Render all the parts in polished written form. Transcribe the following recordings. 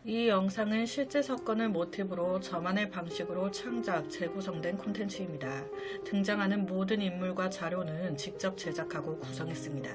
이 영상은 실제 사건을 모티브로 저만의 방식으로 창작, 재구성된 콘텐츠입니다. 등장하는 모든 인물과 자료는 직접 제작하고 구성했습니다.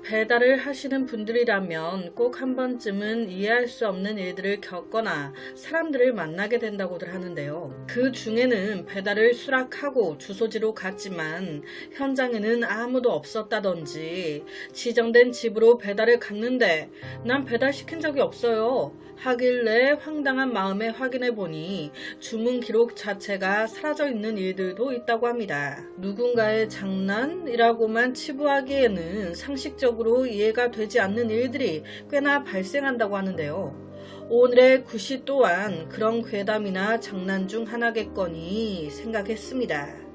배달을 하시는 분들이라면 꼭 한 번쯤은 이해할 수 없는 일들을 겪거나 사람들을 만나게 된다고들 하는데요. 그 중에는 배달을 수락하고 주소지로 갔지만 현장에는 아무도 없었다든지, 지정된 집으로 배달을 갔는데 난 배달시킨 적이 없어요 하길래 황당한 마음에 확인해보니 주문 기록 자체가 사라져 있는 일들도 있다고 합니다. 누군가의 장난이라고만 치부하기에는 상식적으로 이해가 되지 않는 일들이 꽤나 발생한다고 하는데요. 오늘의 구시 또한 그런 괴담이나 장난 중 하나겠거니 생각했습니다.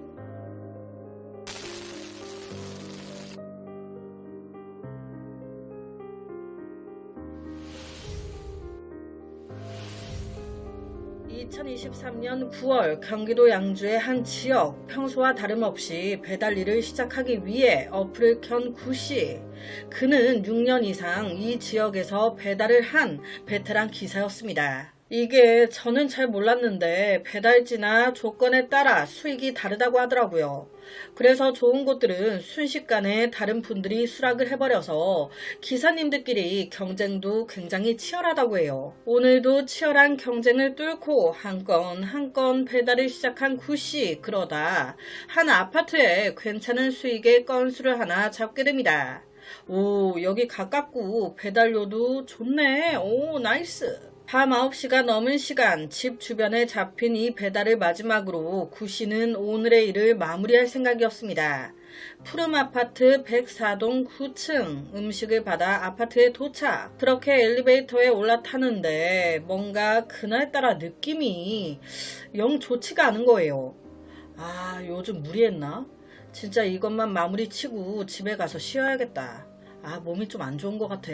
2023년 9월 경기도 양주의 한 지역, 평소와 다름없이 배달 일을 시작하기 위해 어플을 켠 구씨. 그는 6년 이상 이 지역에서 배달을 한 베테랑 기사였습니다. 이게 저는 잘 몰랐는데 배달지나 조건에 따라 수익이 다르다고 하더라고요. 그래서 좋은 곳들은 순식간에 다른 분들이 수락을 해버려서 기사님들끼리 경쟁도 굉장히 치열하다고 해요. 오늘도 치열한 경쟁을 뚫고 한 건 한 건 배달을 시작한 구씨. 그러다 한 아파트에 괜찮은 수익의 건수를 하나 잡게 됩니다. 오, 여기 가깝고 배달료도 좋네. 오, 나이스. 밤 9시가 넘은 시간, 집 주변에 잡힌 이 배달을 마지막으로 구씨는 오늘의 일을 마무리할 생각이었습니다. 푸름 아파트 104동 9층, 음식을 받아 아파트에 도착. 그렇게 엘리베이터에 올라타는데 뭔가 그날따라 느낌이 영 좋지가 않은 거예요. 아, 요즘 무리했나? 진짜 이것만 마무리 치고 집에 가서 쉬어야겠다. 아, 몸이 좀 안 좋은 것 같아.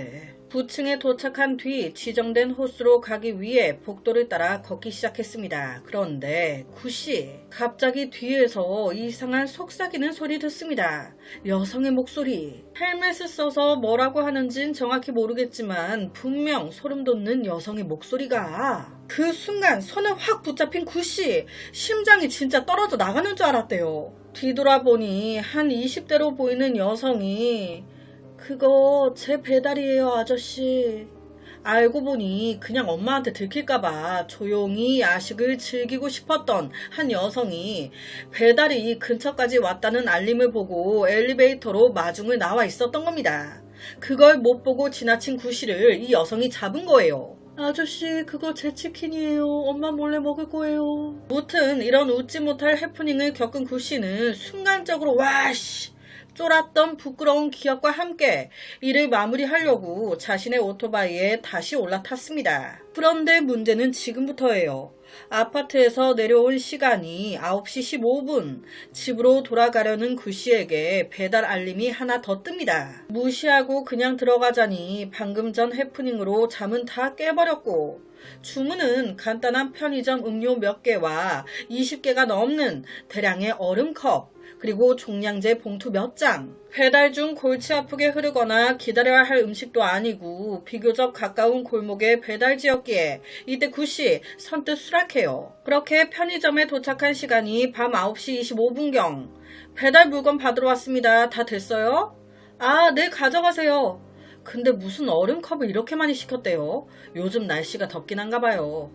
9층에 도착한 뒤 지정된 호수로 가기 위해 복도를 따라 걷기 시작했습니다. 그런데 구씨, 갑자기 뒤에서 이상한 속삭이는 소리 듣습니다. 여성의 목소리. 헬멧을 써서 뭐라고 하는진 정확히 모르겠지만 분명 소름 돋는 여성의 목소리가. 그 순간 손을 확 붙잡힌 구씨, 심장이 진짜 떨어져 나가는 줄 알았대요. 뒤돌아보니 한 20대로 보이는 여성이 그거 제 배달이에요, 아저씨. 알고 보니 그냥 엄마한테 들킬까봐 조용히 야식을 즐기고 싶었던 한 여성이 배달이 근처까지 왔다는 알림을 보고 엘리베이터로 마중을 나와 있었던 겁니다. 그걸 못 보고 지나친 구씨를 이 여성이 잡은 거예요. 아저씨, 그거 제 치킨이에요. 엄마 몰래 먹을 거예요. 무튼 이런 웃지 못할 해프닝을 겪은 구씨는 순간적으로 와씨, 쫄았던 부끄러운 기억과 함께 일을 마무리하려고 자신의 오토바이에 다시 올라탔습니다. 그런데 문제는 지금부터예요. 아파트에서 내려온 시간이 9시 15분. 집으로 돌아가려는 구씨에게 배달 알림이 하나 더 뜹니다. 무시하고 그냥 들어가자니 방금 전 해프닝으로 잠은 다 깨버렸고, 주문은 간단한 편의점 음료 몇 개와 20개가 넘는 대량의 얼음컵, 그리고 종량제 봉투 몇 장. 배달 중 골치 아프게 흐르거나 기다려야 할 음식도 아니고 비교적 가까운 골목의 배달지였기에 이때 구씨 선뜻 수락해요. 그렇게 편의점에 도착한 시간이 밤 9시 25분경. 배달 물건 받으러 왔습니다. 다 됐어요? 아, 네, 가져가세요. 근데 무슨 얼음컵을 이렇게 많이 시켰대요? 요즘 날씨가 덥긴 한가 봐요.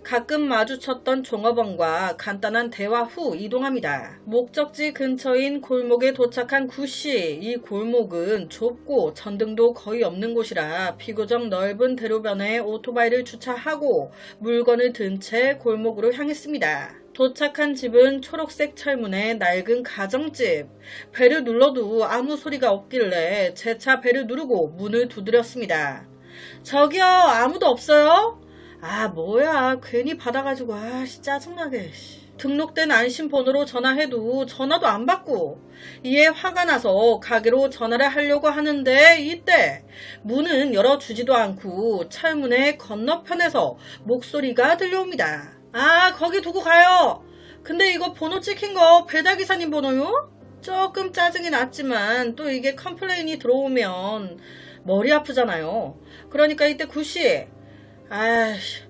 가끔 마주쳤던 종업원과 간단한 대화 후 이동합니다. 목적지 근처인 골목에 도착한 구씨. 이 골목은 좁고 전등도 거의 없는 곳이라 비교적 넓은 대로변에 오토바이를 주차하고 물건을 든 채 골목으로 향했습니다. 도착한 집은 초록색 철문의 낡은 가정집. 벨을 눌러도 아무 소리가 없길래 제 차 벨을 누르고 문을 두드렸습니다. 저기요, 아무도 없어요? 아, 뭐야, 괜히 받아가지고 짜증나게. 등록된 안심번호로 전화해도 전화도 안 받고. 이에 화가 나서 가게로 전화를 하려고 하는데 이때 문은 열어주지도 않고 철문의 건너편에서 목소리가 들려옵니다. 아, 거기 두고 가요. 근데 이거 번호 찍힌 거 배달기사님 번호요? 조금 짜증이 났지만 또 이게 컴플레인이 들어오면 머리 아프잖아요. 그러니까 이때 구씨, 아이씨,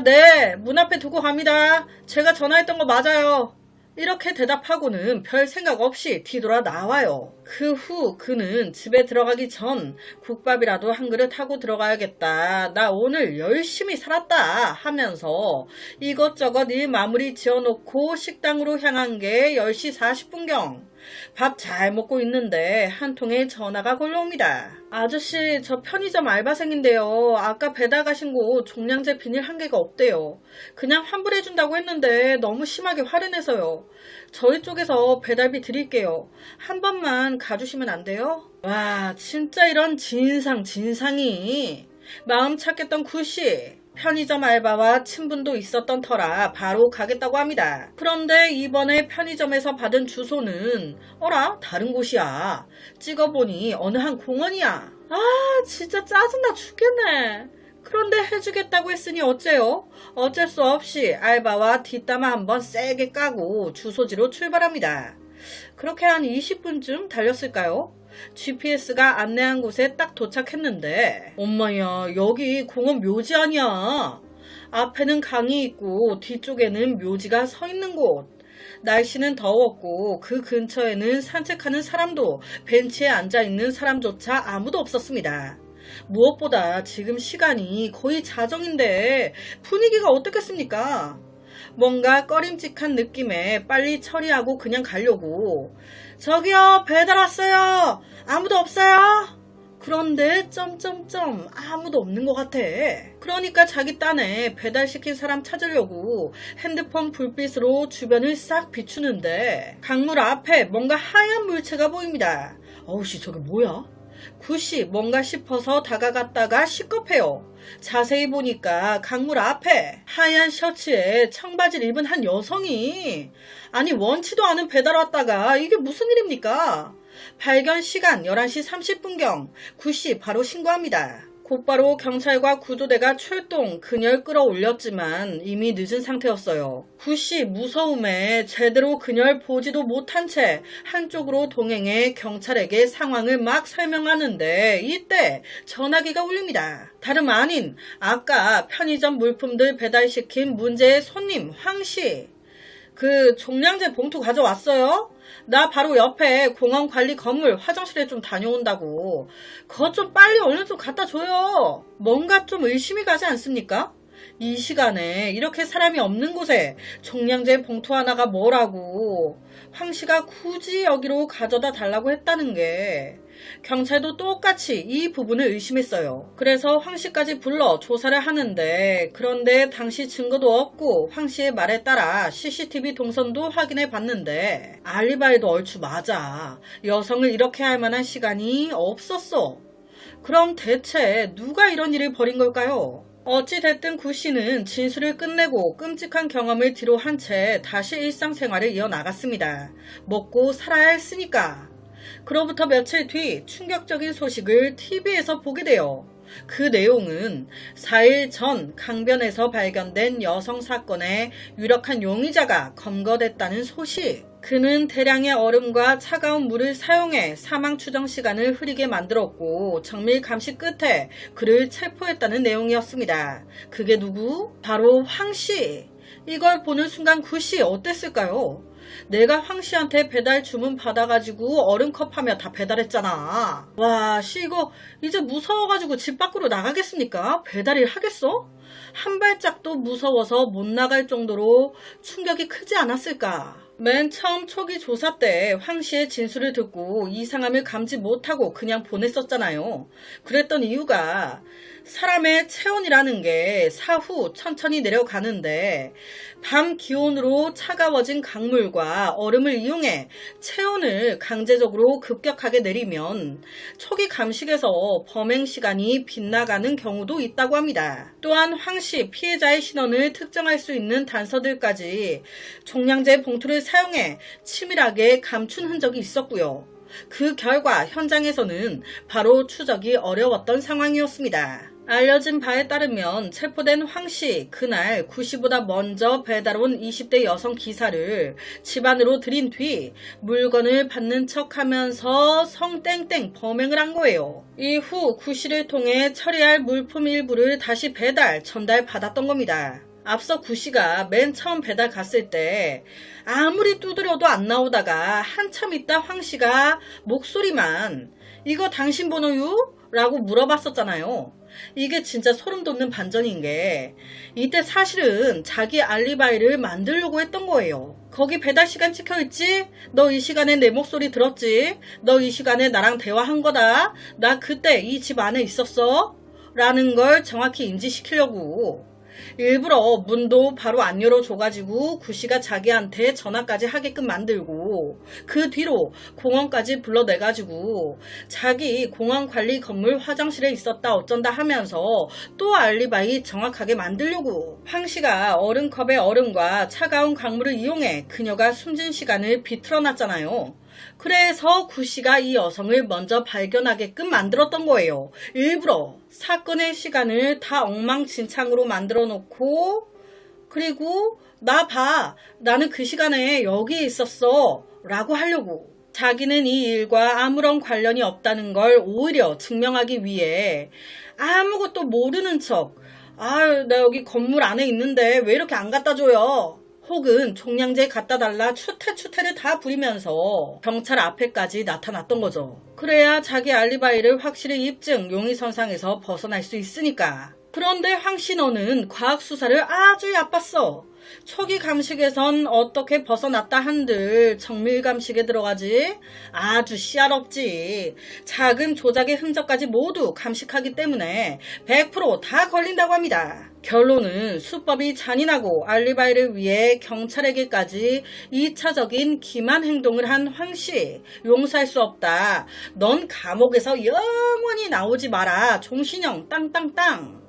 네, 문 앞에 두고 갑니다. 제가 전화했던 거 맞아요. 이렇게 대답하고는 별 생각 없이 뒤돌아 나와요. 그 후 그는 집에 들어가기 전 국밥이라도 한 그릇 하고 들어가야겠다. 나 오늘 열심히 살았다 하면서 이것저것 일 마무리 지어놓고 식당으로 향한 게 10시 40분경. 밥 잘 먹고 있는데 한 통의 전화가 걸려옵니다. 아저씨, 저 편의점 알바생인데요. 아까 배달 가신 곳 종량제 비닐 한 개가 없대요. 그냥 환불해준다고 했는데 너무 심하게 화를 내서요. 저희 쪽에서 배달비 드릴게요. 한 번만 가주시면 안 돼요? 와, 진짜 이런 진상이. 마음 착했던 구씨. 편의점 알바와 친분도 있었던 터라 바로 가겠다고 합니다. 그런데 이번에 편의점에서 받은 주소는 어라? 다른 곳이야. 찍어보니 어느 한 공원이야. 아, 진짜 짜증나 죽겠네. 그런데 해주겠다고 했으니 어째요? 어쩔 수 없이 알바와 뒷담화 한번 세게 까고 주소지로 출발합니다. 그렇게 한 20분쯤 달렸을까요? GPS가 안내한 곳에 딱 도착했는데 엄마야, 여기 공원 묘지 아니야. 앞에는 강이 있고 뒤쪽에는 묘지가 서 있는 곳. 날씨는 더웠고 그 근처에는 산책하는 사람도 벤치에 앉아있는 사람조차 아무도 없었습니다. 무엇보다 지금 시간이 거의 자정인데 분위기가 어떻겠습니까? 뭔가 꺼림칙한 느낌에 빨리 처리하고 그냥 가려고. 저기요, 배달 왔어요. 아무도 없어요? 그런데 아무도 없는 것 같아. 그러니까 자기 딴에 배달시킨 사람 찾으려고 핸드폰 불빛으로 주변을 싹 비추는데 강물 앞에 뭔가 하얀 물체가 보입니다. 어우씨, 저게 뭐야? 굿이 뭔가 싶어서 다가갔다가 시겁해요. 자세히 보니까 강물 앞에 하얀 셔츠에 청바지를 입은 한 여성이, 아니 원치도 않은 배달 왔다가 이게 무슨 일입니까? 발견 시간 11시 30분경 굿이 바로 신고합니다. 곧바로 경찰과 구조대가 출동, 그녀를 끌어올렸지만 이미 늦은 상태였어요. 굿이 무서움에 제대로 그녀를 보지도 못한 채 한쪽으로 동행해 경찰에게 상황을 막 설명하는데 이때 전화기가 울립니다. 다름 아닌 아까 편의점 물품들 배달시킨 문제의 손님 황씨. 그 종량제 봉투 가져왔어요? 나 바로 옆에 공원 관리 건물 화장실에 좀 다녀온다고. 그것 좀 빨리 얼른 좀 갖다 줘요. 뭔가 좀 의심이 가지 않습니까? 이 시간에 이렇게 사람이 없는 곳에 종량제 봉투 하나가 뭐라고. 황씨가 굳이 여기로 가져다 달라고 했다는 게. 경찰도 똑같이 이 부분을 의심했어요. 그래서 황씨까지 불러 조사를 하는데, 그런데 당시 증거도 없고 황씨의 말에 따라 CCTV 동선도 확인해 봤는데 알리바이도 얼추 맞아. 여성을 이렇게 할 만한 시간이 없었어. 그럼 대체 누가 이런 일을 벌인 걸까요? 어찌됐든 구씨는 진술을 끝내고 끔찍한 경험을 뒤로 한 채 다시 일상생활을 이어나갔습니다. 먹고 살아야 했으니까. 그로부터 며칠 뒤 충격적인 소식을 TV에서 보게 돼요. 그 내용은 4일 전 강변에서 발견된 여성 사건의 유력한 용의자가 검거됐다는 소식. 그는 대량의 얼음과 차가운 물을 사용해 사망 추정 시간을 흐리게 만들었고 정밀 감시 끝에 그를 체포했다는 내용이었습니다. 그게 누구? 바로 황씨. 이걸 보는 순간 굿이 어땠을까요? 내가 황씨한테 배달 주문 받아가지고 얼음컵 하며 다 배달했잖아. 와, 씨 이거 이제 무서워가지고 집 밖으로 나가겠습니까? 배달일 하겠어? 한 발짝도 무서워서 못 나갈 정도로 충격이 크지 않았을까? 맨 처음 초기 조사 때 황씨의 진술을 듣고 이상함을 감지 못하고 그냥 보냈었잖아요. 그랬던 이유가 사람의 체온이라는 게 사후 천천히 내려가는데 밤 기온으로 차가워진 강물과 얼음을 이용해 체온을 강제적으로 급격하게 내리면 초기 감식에서 범행 시간이 빗나가는 경우도 있다고 합니다. 또한 황씨 피해자의 신원을 특정할 수 있는 단서들까지 종량제 봉투를 사용해 치밀하게 감춘 흔적이 있었고요. 그 결과 현장에서는 바로 추적이 어려웠던 상황이었습니다. 알려진 바에 따르면 체포된 황 씨, 그날 구 씨보다 먼저 배달 온 20대 여성 기사를 집 안으로 들인 뒤 물건을 받는 척하면서 성땡땡 범행을 한 거예요. 이후 구 씨를 통해 처리할 물품 일부를 다시 전달 받았던 겁니다. 앞서 구 씨가 맨 처음 배달 갔을 때 아무리 두드려도 안 나오다가 한참 있다 황 씨가 목소리만 "이거 당신 번호유?" 라고 물어봤었잖아요. 이게 진짜 소름 돋는 반전인 게 이때 사실은 자기 알리바이를 만들려고 했던 거예요. "거기 배달 시간 찍혀있지? 너 이 시간에 내 목소리 들었지? 너 이 시간에 나랑 대화한 거다. 나 그때 이 집 안에 있었어." 라는 걸 정확히 인지시키려고 일부러 문도 바로 안 열어줘가지고 구 씨가 자기한테 전화까지 하게끔 만들고, 그 뒤로 공원까지 불러내가지고 자기 공원 관리 건물 화장실에 있었다 어쩐다 하면서 또 알리바이 정확하게 만들려고 황 씨가 얼음컵에 얼음과 차가운 강물을 이용해 그녀가 숨진 시간을 비틀어놨잖아요. 그래서 구 씨가 이 여성을 먼저 발견하게끔 만들었던 거예요. 일부러 사건의 시간을 다 엉망진창으로 만들어 놓고, 그리고 "나 봐, 나는 그 시간에 여기에 있었어" 라고 하려고. 자기는 이 일과 아무런 관련이 없다는 걸 오히려 증명하기 위해 아무것도 모르는 척 "나 여기 건물 안에 있는데 왜 이렇게 안 갖다 줘요?" 혹은 "종량제 갖다 달라" 추태추태를 다 부리면서 경찰 앞에까지 나타났던 거죠. 그래야 자기 알리바이를 확실히 입증, 용의선상에서 벗어날 수 있으니까. 그런데 황 씨너는 과학수사를 아주 얕봤어. 초기 감식에선 어떻게 벗어났다 한들 정밀 감식에 들어가지 아주 씨알없지. 작은 조작의 흔적까지 모두 감식하기 때문에 100%다 걸린다고 합니다. 결론은 수법이 잔인하고 알리바이를 위해 경찰에게까지 2차적인 기만 행동을 한 황 씨, 용서할 수 없다. 넌 감옥에서 영원히 나오지 마라. 종신형 땅땅땅.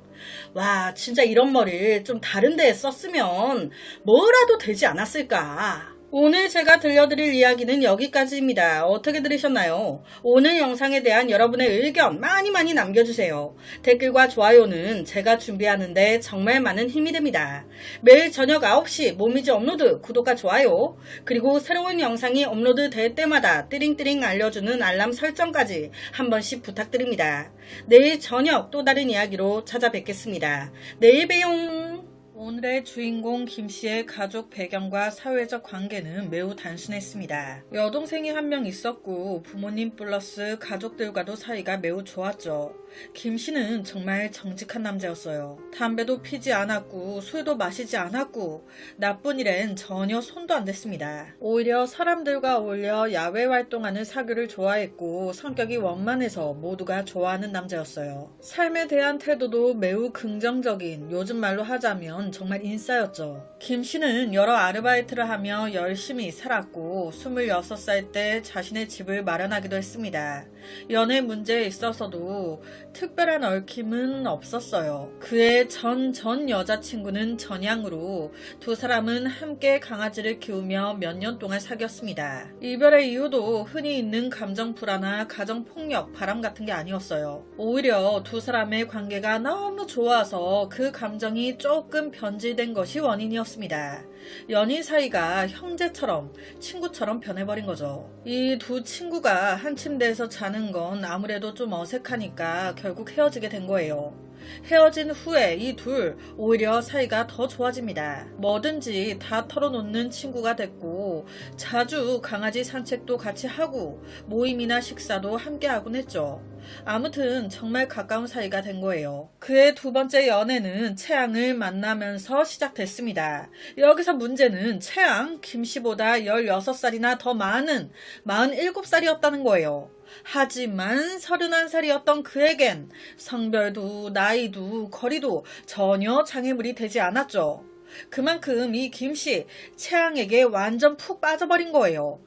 와, 진짜 이런 머리를 좀 다른 데에 썼으면 뭐라도 되지 않았을까. 오늘 제가 들려드릴 이야기는 여기까지입니다. 어떻게 들으셨나요? 오늘 영상에 대한 여러분의 의견 많이 남겨주세요. 댓글과 좋아요는 제가 준비하는데 정말 많은 힘이 됩니다. 매일 저녁 9시 모미지 업로드 구독과 좋아요, 그리고 새로운 영상이 업로드 될 때마다 띠링띠링 알려주는 알람 설정까지 한 번씩 부탁드립니다. 내일 저녁 또 다른 이야기로 찾아뵙겠습니다. 내일 봬용. 오늘의 주인공 김씨의 가족 배경과 사회적 관계는 매우 단순했습니다. 여동생이 한 명 있었고 부모님 플러스 가족들과도 사이가 매우 좋았죠. 김씨는 정말 정직한 남자였어요. 담배도 피지 않았고 술도 마시지 않았고 나쁜 일엔 전혀 손도 안 댔습니다. 오히려 사람들과 어울려 야외 활동하는 사교를 좋아했고 성격이 원만해서 모두가 좋아하는 남자였어요. 삶에 대한 태도도 매우 긍정적인, 요즘 말로 하자면 정말 인싸였죠. 김씨는 여러 아르바이트를 하며 열심히 살았고 26살 때 자신의 집을 마련하기도 했습니다. 연애 문제에 있어서도 특별한 얽힘은 없었어요. 그의 전 여자친구는 전향으로 두 사람은 함께 강아지를 키우며 몇 년 동안 사귀었습니다. 이별의 이유도 흔히 있는 감정 불안이나 가정폭력, 바람 같은 게 아니었어요. 오히려 두 사람의 관계가 너무 좋아서 그 감정이 조금 변질된 것이 원인이었습니다. 연인 사이가 형제처럼, 친구처럼 변해버린 거죠. 이 두 친구가 한 침대에서 자는 건 아무래도 좀 어색하니까 결국 헤어지게 된 거예요. 헤어진 후에 이 둘 오히려 사이가 더 좋아집니다. 뭐든지 다 털어놓는 친구가 됐고 자주 강아지 산책도 같이 하고 모임이나 식사도 함께 하곤 했죠. 아무튼 정말 가까운 사이가 된 거예요. 그의 두 번째 연애는 채양을 만나면서 시작됐습니다. 여기서 문제는 채양, 김씨보다 16살이나 더 많은 47살이었다는 거예요. 하지만 31살이었던 그에겐 성별도 나이도 거리도 전혀 장애물이 되지 않았죠. 그만큼 이 김씨, 채양에게 완전 푹 빠져버린 거예요.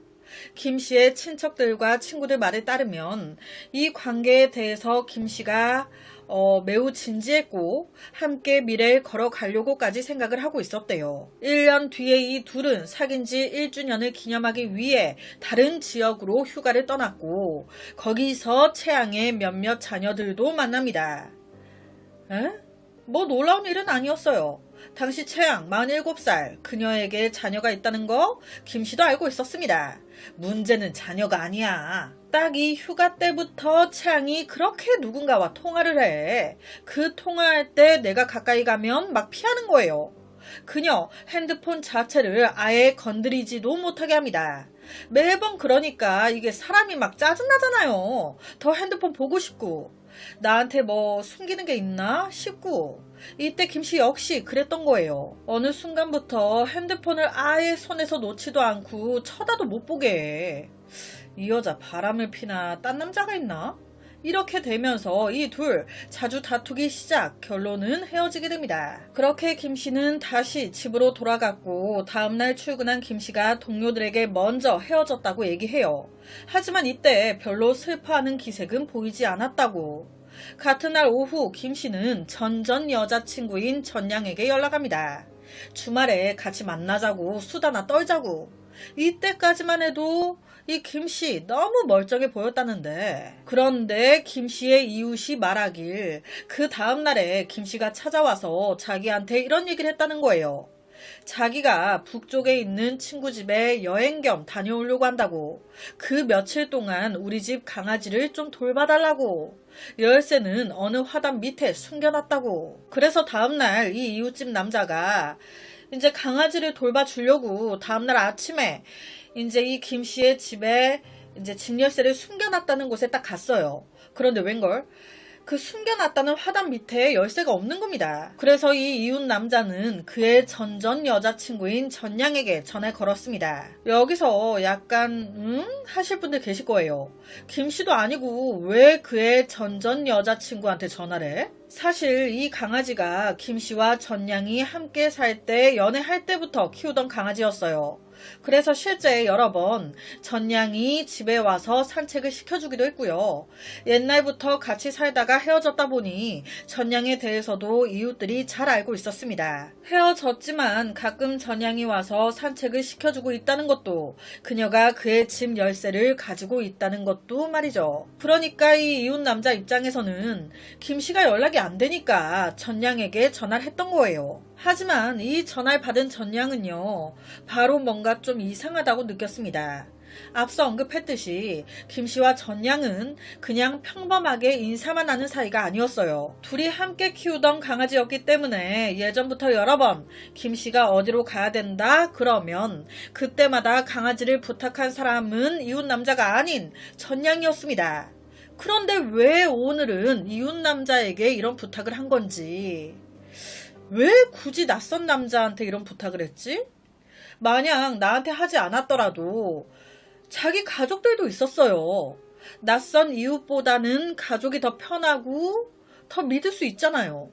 김씨의 친척들과 친구들 말에 따르면 이 관계에 대해서 김씨가 매우 진지했고 함께 미래를 걸어가려고까지 생각을 하고 있었대요. 1년 뒤에 이 둘은 사귄 지 1주년을 기념하기 위해 다른 지역으로 휴가를 떠났고 거기서 채양의 몇몇 자녀들도 만납니다. 에? 뭐 놀라운 일은 아니었어요. 당시 채양 47살, 그녀에게 자녀가 있다는 거 김씨도 알고 있었습니다. 문제는 자녀가 아니야. 딱 이 휴가 때부터 채양이 그렇게 누군가와 통화를 해. 그 통화할 때 내가 가까이 가면 막 피하는 거예요. 그녀 핸드폰 자체를 아예 건드리지도 못하게 합니다. 매번 그러니까 이게 사람이 막 짜증나잖아요. 더 핸드폰 보고 싶고. 나한테 뭐 숨기는 게 있나 싶고. 이때 김씨 역시 그랬던 거예요. 어느 순간부터 핸드폰을 아예 손에서 놓지도 않고 쳐다도 못 보게 해. 이 여자 바람을 피나 딴 남자가 있나? 이렇게 되면서 이 둘 자주 다투기 시작, 결론은 헤어지게 됩니다. 그렇게 김씨는 다시 집으로 돌아갔고 다음날 출근한 김씨가 동료들에게 먼저 헤어졌다고 얘기해요. 하지만 이때 별로 슬퍼하는 기색은 보이지 않았다고. 같은 날 오후 김씨는 전 여자친구인 전양에게 연락합니다. 주말에 같이 만나자고 수다나 떨자고. 이때까지만 해도 이 김씨 너무 멀쩡해 보였다는데, 그런데 김씨의 이웃이 말하길 그 다음날에 김씨가 찾아와서 자기한테 이런 얘기를 했다는 거예요. 자기가 북쪽에 있는 친구 집에 여행 겸 다녀오려고 한다고. 그 며칠 동안 우리 집 강아지를 좀 돌봐달라고. 열쇠는 어느 화단 밑에 숨겨놨다고. 그래서 다음날 이 이웃집 남자가 이제 강아지를 돌봐주려고 다음날 아침에 이제 이 김씨의 집에 이제 집 열쇠를 숨겨놨다는 곳에 딱 갔어요. 그런데 웬걸? 그 숨겨놨다는 화단 밑에 열쇠가 없는 겁니다. 그래서 이 이웃 남자는 그의 전 여자친구인 전양에게 전화를 걸었습니다. 여기서 약간 하실 분들 계실 거예요. 김씨도 아니고 왜 그의 전 여자친구한테 전화를 해? 사실 이 강아지가 김씨와 전양이 함께 살 때 연애할 때부터 키우던 강아지였어요. 그래서 실제 여러 번 전양이 집에 와서 산책을 시켜주기도 했고요. 옛날부터 같이 살다가 헤어졌다 보니 전양에 대해서도 이웃들이 잘 알고 있었습니다. 헤어졌지만 가끔 전양이 와서 산책을 시켜주고 있다는 것도, 그녀가 그의 집 열쇠를 가지고 있다는 것도 말이죠. 그러니까 이 이웃 남자 입장에서는 김씨가 연락이 안 되니까 전양에게 전화를 했던 거예요. 하지만 이 전화를 받은 전양은요, 바로 뭔가 좀 이상하다고 느꼈습니다. 앞서 언급했듯이 김씨와 전양은 그냥 평범하게 인사만 하는 사이가 아니었어요. 둘이 함께 키우던 강아지였기 때문에 예전부터 여러 번 김씨가 어디로 가야 된다 그러면 그때마다 강아지를 부탁한 사람은 이웃 남자가 아닌 전양이었습니다. 그런데 왜 오늘은 이웃 남자에게 이런 부탁을 한 건지, 왜 굳이 낯선 남자한테 이런 부탁을 했지? 만약 나한테 하지 않았더라도 자기 가족들도 있었어요. 낯선 이웃보다는 가족이 더 편하고 더 믿을 수 있잖아요.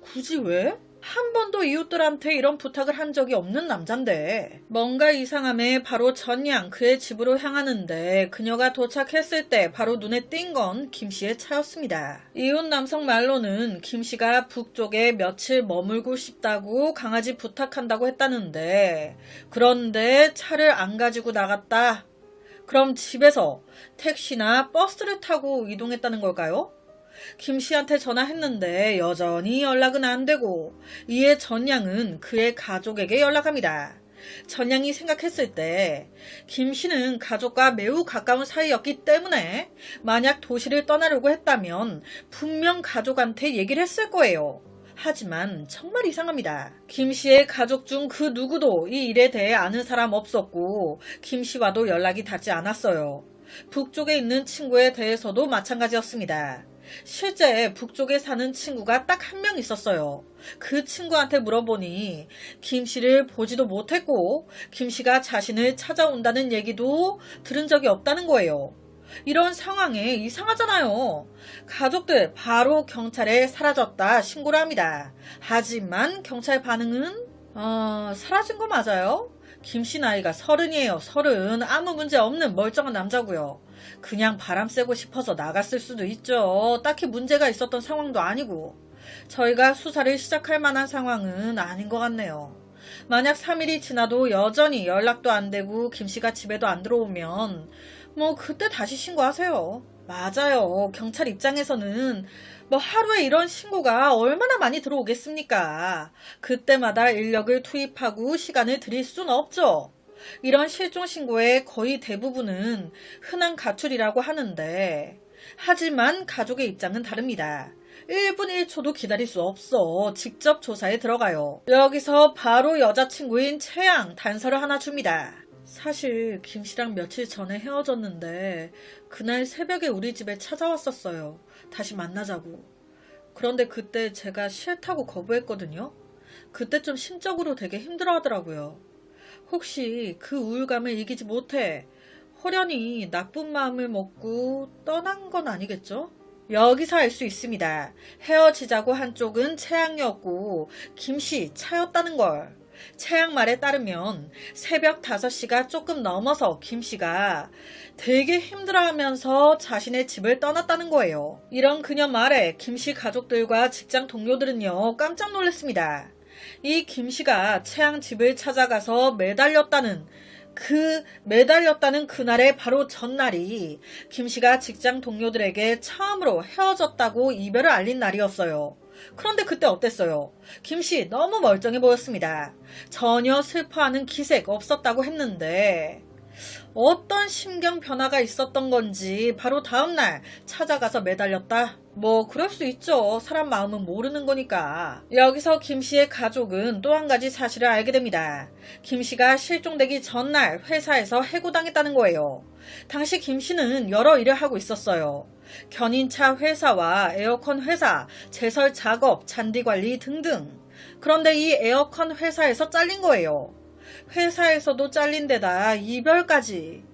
굳이 왜? 한 번도 이웃들한테 이런 부탁을 한 적이 없는 남잔데. 뭔가 이상함에 바로 전양 그의 집으로 향하는데, 그녀가 도착했을 때 바로 눈에 띈 건 김씨의 차였습니다. 이웃 남성 말로는 김씨가 북쪽에 며칠 머물고 싶다고 강아지 부탁한다고 했다는데, 그런데 차를 안 가지고 나갔다. 그럼 집에서 택시나 버스를 타고 이동했다는 걸까요? 김씨한테 전화했는데 여전히 연락은 안 되고, 이에 전양은 그의 가족에게 연락합니다. 전양이 생각했을 때 김씨는 가족과 매우 가까운 사이였기 때문에 만약 도시를 떠나려고 했다면 분명 가족한테 얘기를 했을 거예요. 하지만 정말 이상합니다. 김씨의 가족 중 그 누구도 이 일에 대해 아는 사람 없었고 김씨와도 연락이 닿지 않았어요. 북쪽에 있는 친구에 대해서도 마찬가지였습니다. 실제 북쪽에 사는 친구가 딱 한 명 있었어요. 그 친구한테 물어보니 김씨를 보지도 못했고 김씨가 자신을 찾아온다는 얘기도 들은 적이 없다는 거예요. 이런 상황에 이상하잖아요. 가족들 바로 경찰에 사라졌다 신고를 합니다. 하지만 경찰 반응은 사라진 거 맞아요? 김씨 나이가 30이에요. 30. 아무 문제 없는 멀쩡한 남자고요. 그냥 바람 쐬고 싶어서 나갔을 수도 있죠. 딱히 문제가 있었던 상황도 아니고. 저희가 수사를 시작할 만한 상황은 아닌 것 같네요. 만약 3일이 지나도 여전히 연락도 안 되고 김씨가 집에도 안 들어오면 뭐 그때 다시 신고하세요. 맞아요. 경찰 입장에서는 뭐 하루에 이런 신고가 얼마나 많이 들어오겠습니까? 그때마다 인력을 투입하고 시간을 들일 순 없죠. 이런 실종 신고의 거의 대부분은 흔한 가출이라고 하는데, 하지만 가족의 입장은 다릅니다. 1분 1초도 기다릴 수 없어 직접 조사에 들어가요. 여기서 바로 여자친구인 채양 단서를 하나 줍니다. 사실 김 씨랑 며칠 전에 헤어졌는데 그날 새벽에 우리 집에 찾아왔었어요. 다시 만나자고. 그런데 그때 제가 싫다고 거부했거든요. 그때 좀 심적으로 되게 힘들어하더라고요. 혹시 그 우울감을 이기지 못해 호련히 나쁜 마음을 먹고 떠난 건 아니겠죠? 여기서 알 수 있습니다. 헤어지자고 한 쪽은 채양이었고 김씨 차였다는 걸. 채양 말에 따르면 새벽 5시가 조금 넘어서 김씨가 되게 힘들어하면서 자신의 집을 떠났다는 거예요. 이런 그녀 말에 김씨 가족들과 직장 동료들은요 깜짝 놀랐습니다. 이 김씨가 채양 집을 찾아가서 매달렸다는 그날의 바로 전날이 김씨가 직장 동료들에게 처음으로 헤어졌다고 이별을 알린 날이었어요. 그런데 그때 어땠어요? 김씨 너무 멀쩡해 보였습니다. 전혀 슬퍼하는 기색 없었다고 했는데 어떤 심경 변화가 있었던 건지 바로 다음날 찾아가서 매달렸다? 뭐 그럴 수 있죠. 사람 마음은 모르는 거니까. 여기서 김씨의 가족은 또 한 가지 사실을 알게 됩니다. 김씨가 실종되기 전날 회사에서 해고당했다는 거예요. 당시 김씨는 여러 일을 하고 있었어요. 견인차 회사와 에어컨 회사, 제설 작업, 잔디관리 등등. 그런데 이 에어컨 회사에서 잘린 거예요. 회사에서도 잘린 데다 이별까지.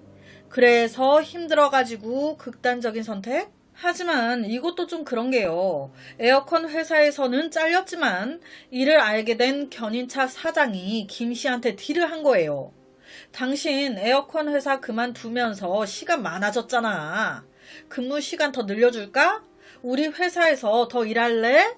그래서 힘들어가지고 극단적인 선택? 하지만 이것도 좀 그런 게요. 에어컨 회사에서는 잘렸지만 이를 알게 된 견인차 사장이 김 씨한테 딜을 한 거예요. 당신 에어컨 회사 그만두면서 시간 많아졌잖아. 근무 시간 더 늘려줄까? 우리 회사에서 더 일할래?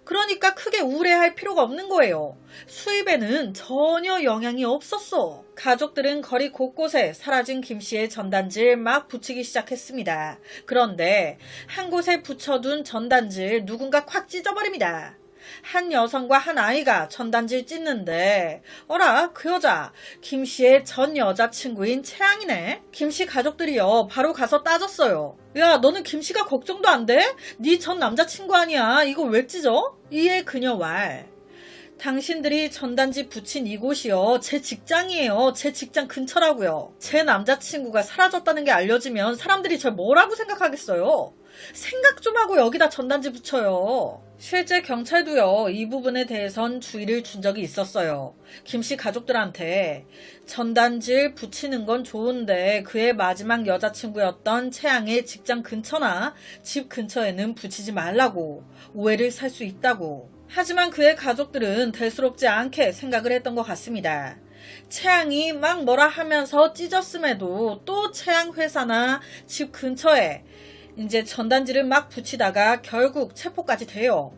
그러니까 크게 우울해할 필요가 없는 거예요. 수입에는 전혀 영향이 없었어. 가족들은 거리 곳곳에 사라진 김씨의 전단지를 막 붙이기 시작했습니다. 그런데 한 곳에 붙여둔 전단지를 누군가 콱 찢어버립니다. 한 여성과 한 아이가 전단지를 찢는데 어라 그 여자 김씨의 전 여자친구인 채양이네. 김씨 가족들이요 바로 가서 따졌어요. 야 너는 김씨가 걱정도 안 돼? 네 전 남자친구 아니야. 이거 왜 찢어? 이에 그녀 말 당신들이 전단지 붙인 이곳이요 제 직장이에요. 제 직장 근처라고요. 제 남자친구가 사라졌다는 게 알려지면 사람들이 절 뭐라고 생각하겠어요? 생각 좀 하고 여기다 전단지 붙여요. 실제 경찰도요 이 부분에 대해선 주의를 준 적이 있었어요. 김씨 가족들한테 전단지를 붙이는 건 좋은데 그의 마지막 여자친구였던 채양의 직장 근처나 집 근처에는 붙이지 말라고, 오해를 살 수 있다고. 하지만 그의 가족들은 대수롭지 않게 생각을 했던 것 같습니다. 채양이 막 뭐라 하면서 찢었음에도 또 채양 회사나 집 근처에 이제 전단지를 막 붙이다가 결국 체포까지 돼요.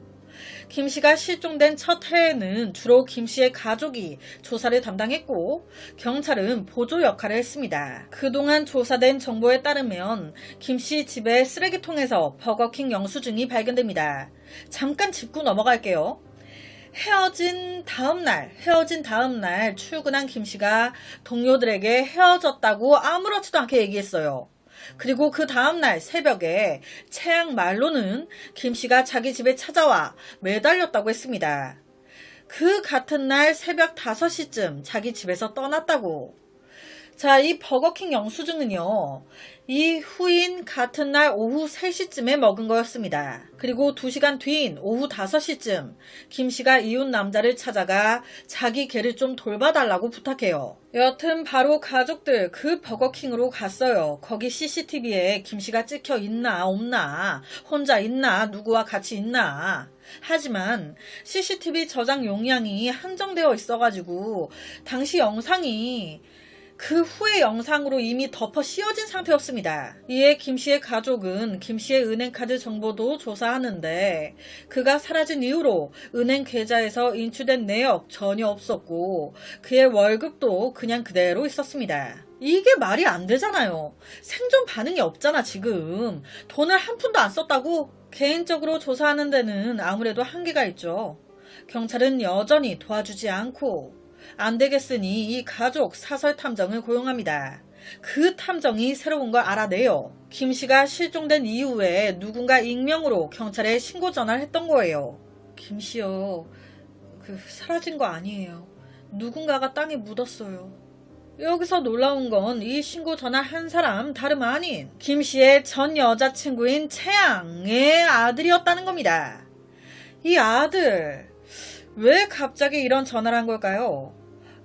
김씨가 실종된 첫 해에는 주로 김씨의 가족이 조사를 담당했고 경찰은 보조 역할을 했습니다. 그동안 조사된 정보에 따르면 김씨 집의 쓰레기통에서 버거킹 영수증이 발견됩니다. 잠깐 짚고 넘어갈게요. 헤어진 다음날 출근한 김씨가 동료들에게 헤어졌다고 아무렇지도 않게 얘기했어요. 그리고 그 다음날 새벽에 채양 말로는 김씨가 자기 집에 찾아와 매달렸다고 했습니다. 그 같은 날 새벽 5시쯤 자기 집에서 떠났다고. 자, 이 버거킹 영수증은요. 이 후인 같은 날 오후 3시쯤에 먹은 거였습니다. 그리고 2시간 뒤인 오후 5시쯤 김씨가 이웃 남자를 찾아가 자기 개를 좀 돌봐달라고 부탁해요. 여튼 바로 가족들 그 버거킹으로 갔어요. 거기 CCTV에 김씨가 찍혀 있나 없나, 혼자 있나, 누구와 같이 있나. 하지만 CCTV 저장 용량이 한정되어 있어가지고 당시 영상이 그 후의 영상으로 이미 덮어 씌워진 상태였습니다. 이에 김씨의 가족은 김씨의 은행카드 정보도 조사하는데 그가 사라진 이후로 은행 계좌에서 인출된 내역 전혀 없었고 그의 월급도 그냥 그대로 있었습니다. 이게 말이 안 되잖아요. 생존 반응이 없잖아 지금. 돈을 한 푼도 안 썼다고? 개인적으로 조사하는 데는 아무래도 한계가 있죠. 경찰은 여전히 도와주지 않고 안 되겠으니 이 가족 사설 탐정을 고용합니다. 그 탐정이 새로운 걸 알아내요. 김씨가 실종된 이후에 누군가 익명으로 경찰에 신고 전화를 했던 거예요. 김씨요, 사라진 거 아니에요. 누군가가 땅에 묻었어요. 여기서 놀라운 건 이 신고 전화한 사람 다름 아닌 김씨의 전 여자친구인 채양의 아들이었다는 겁니다. 이 아들, 왜 갑자기 이런 전화를 한 걸까요?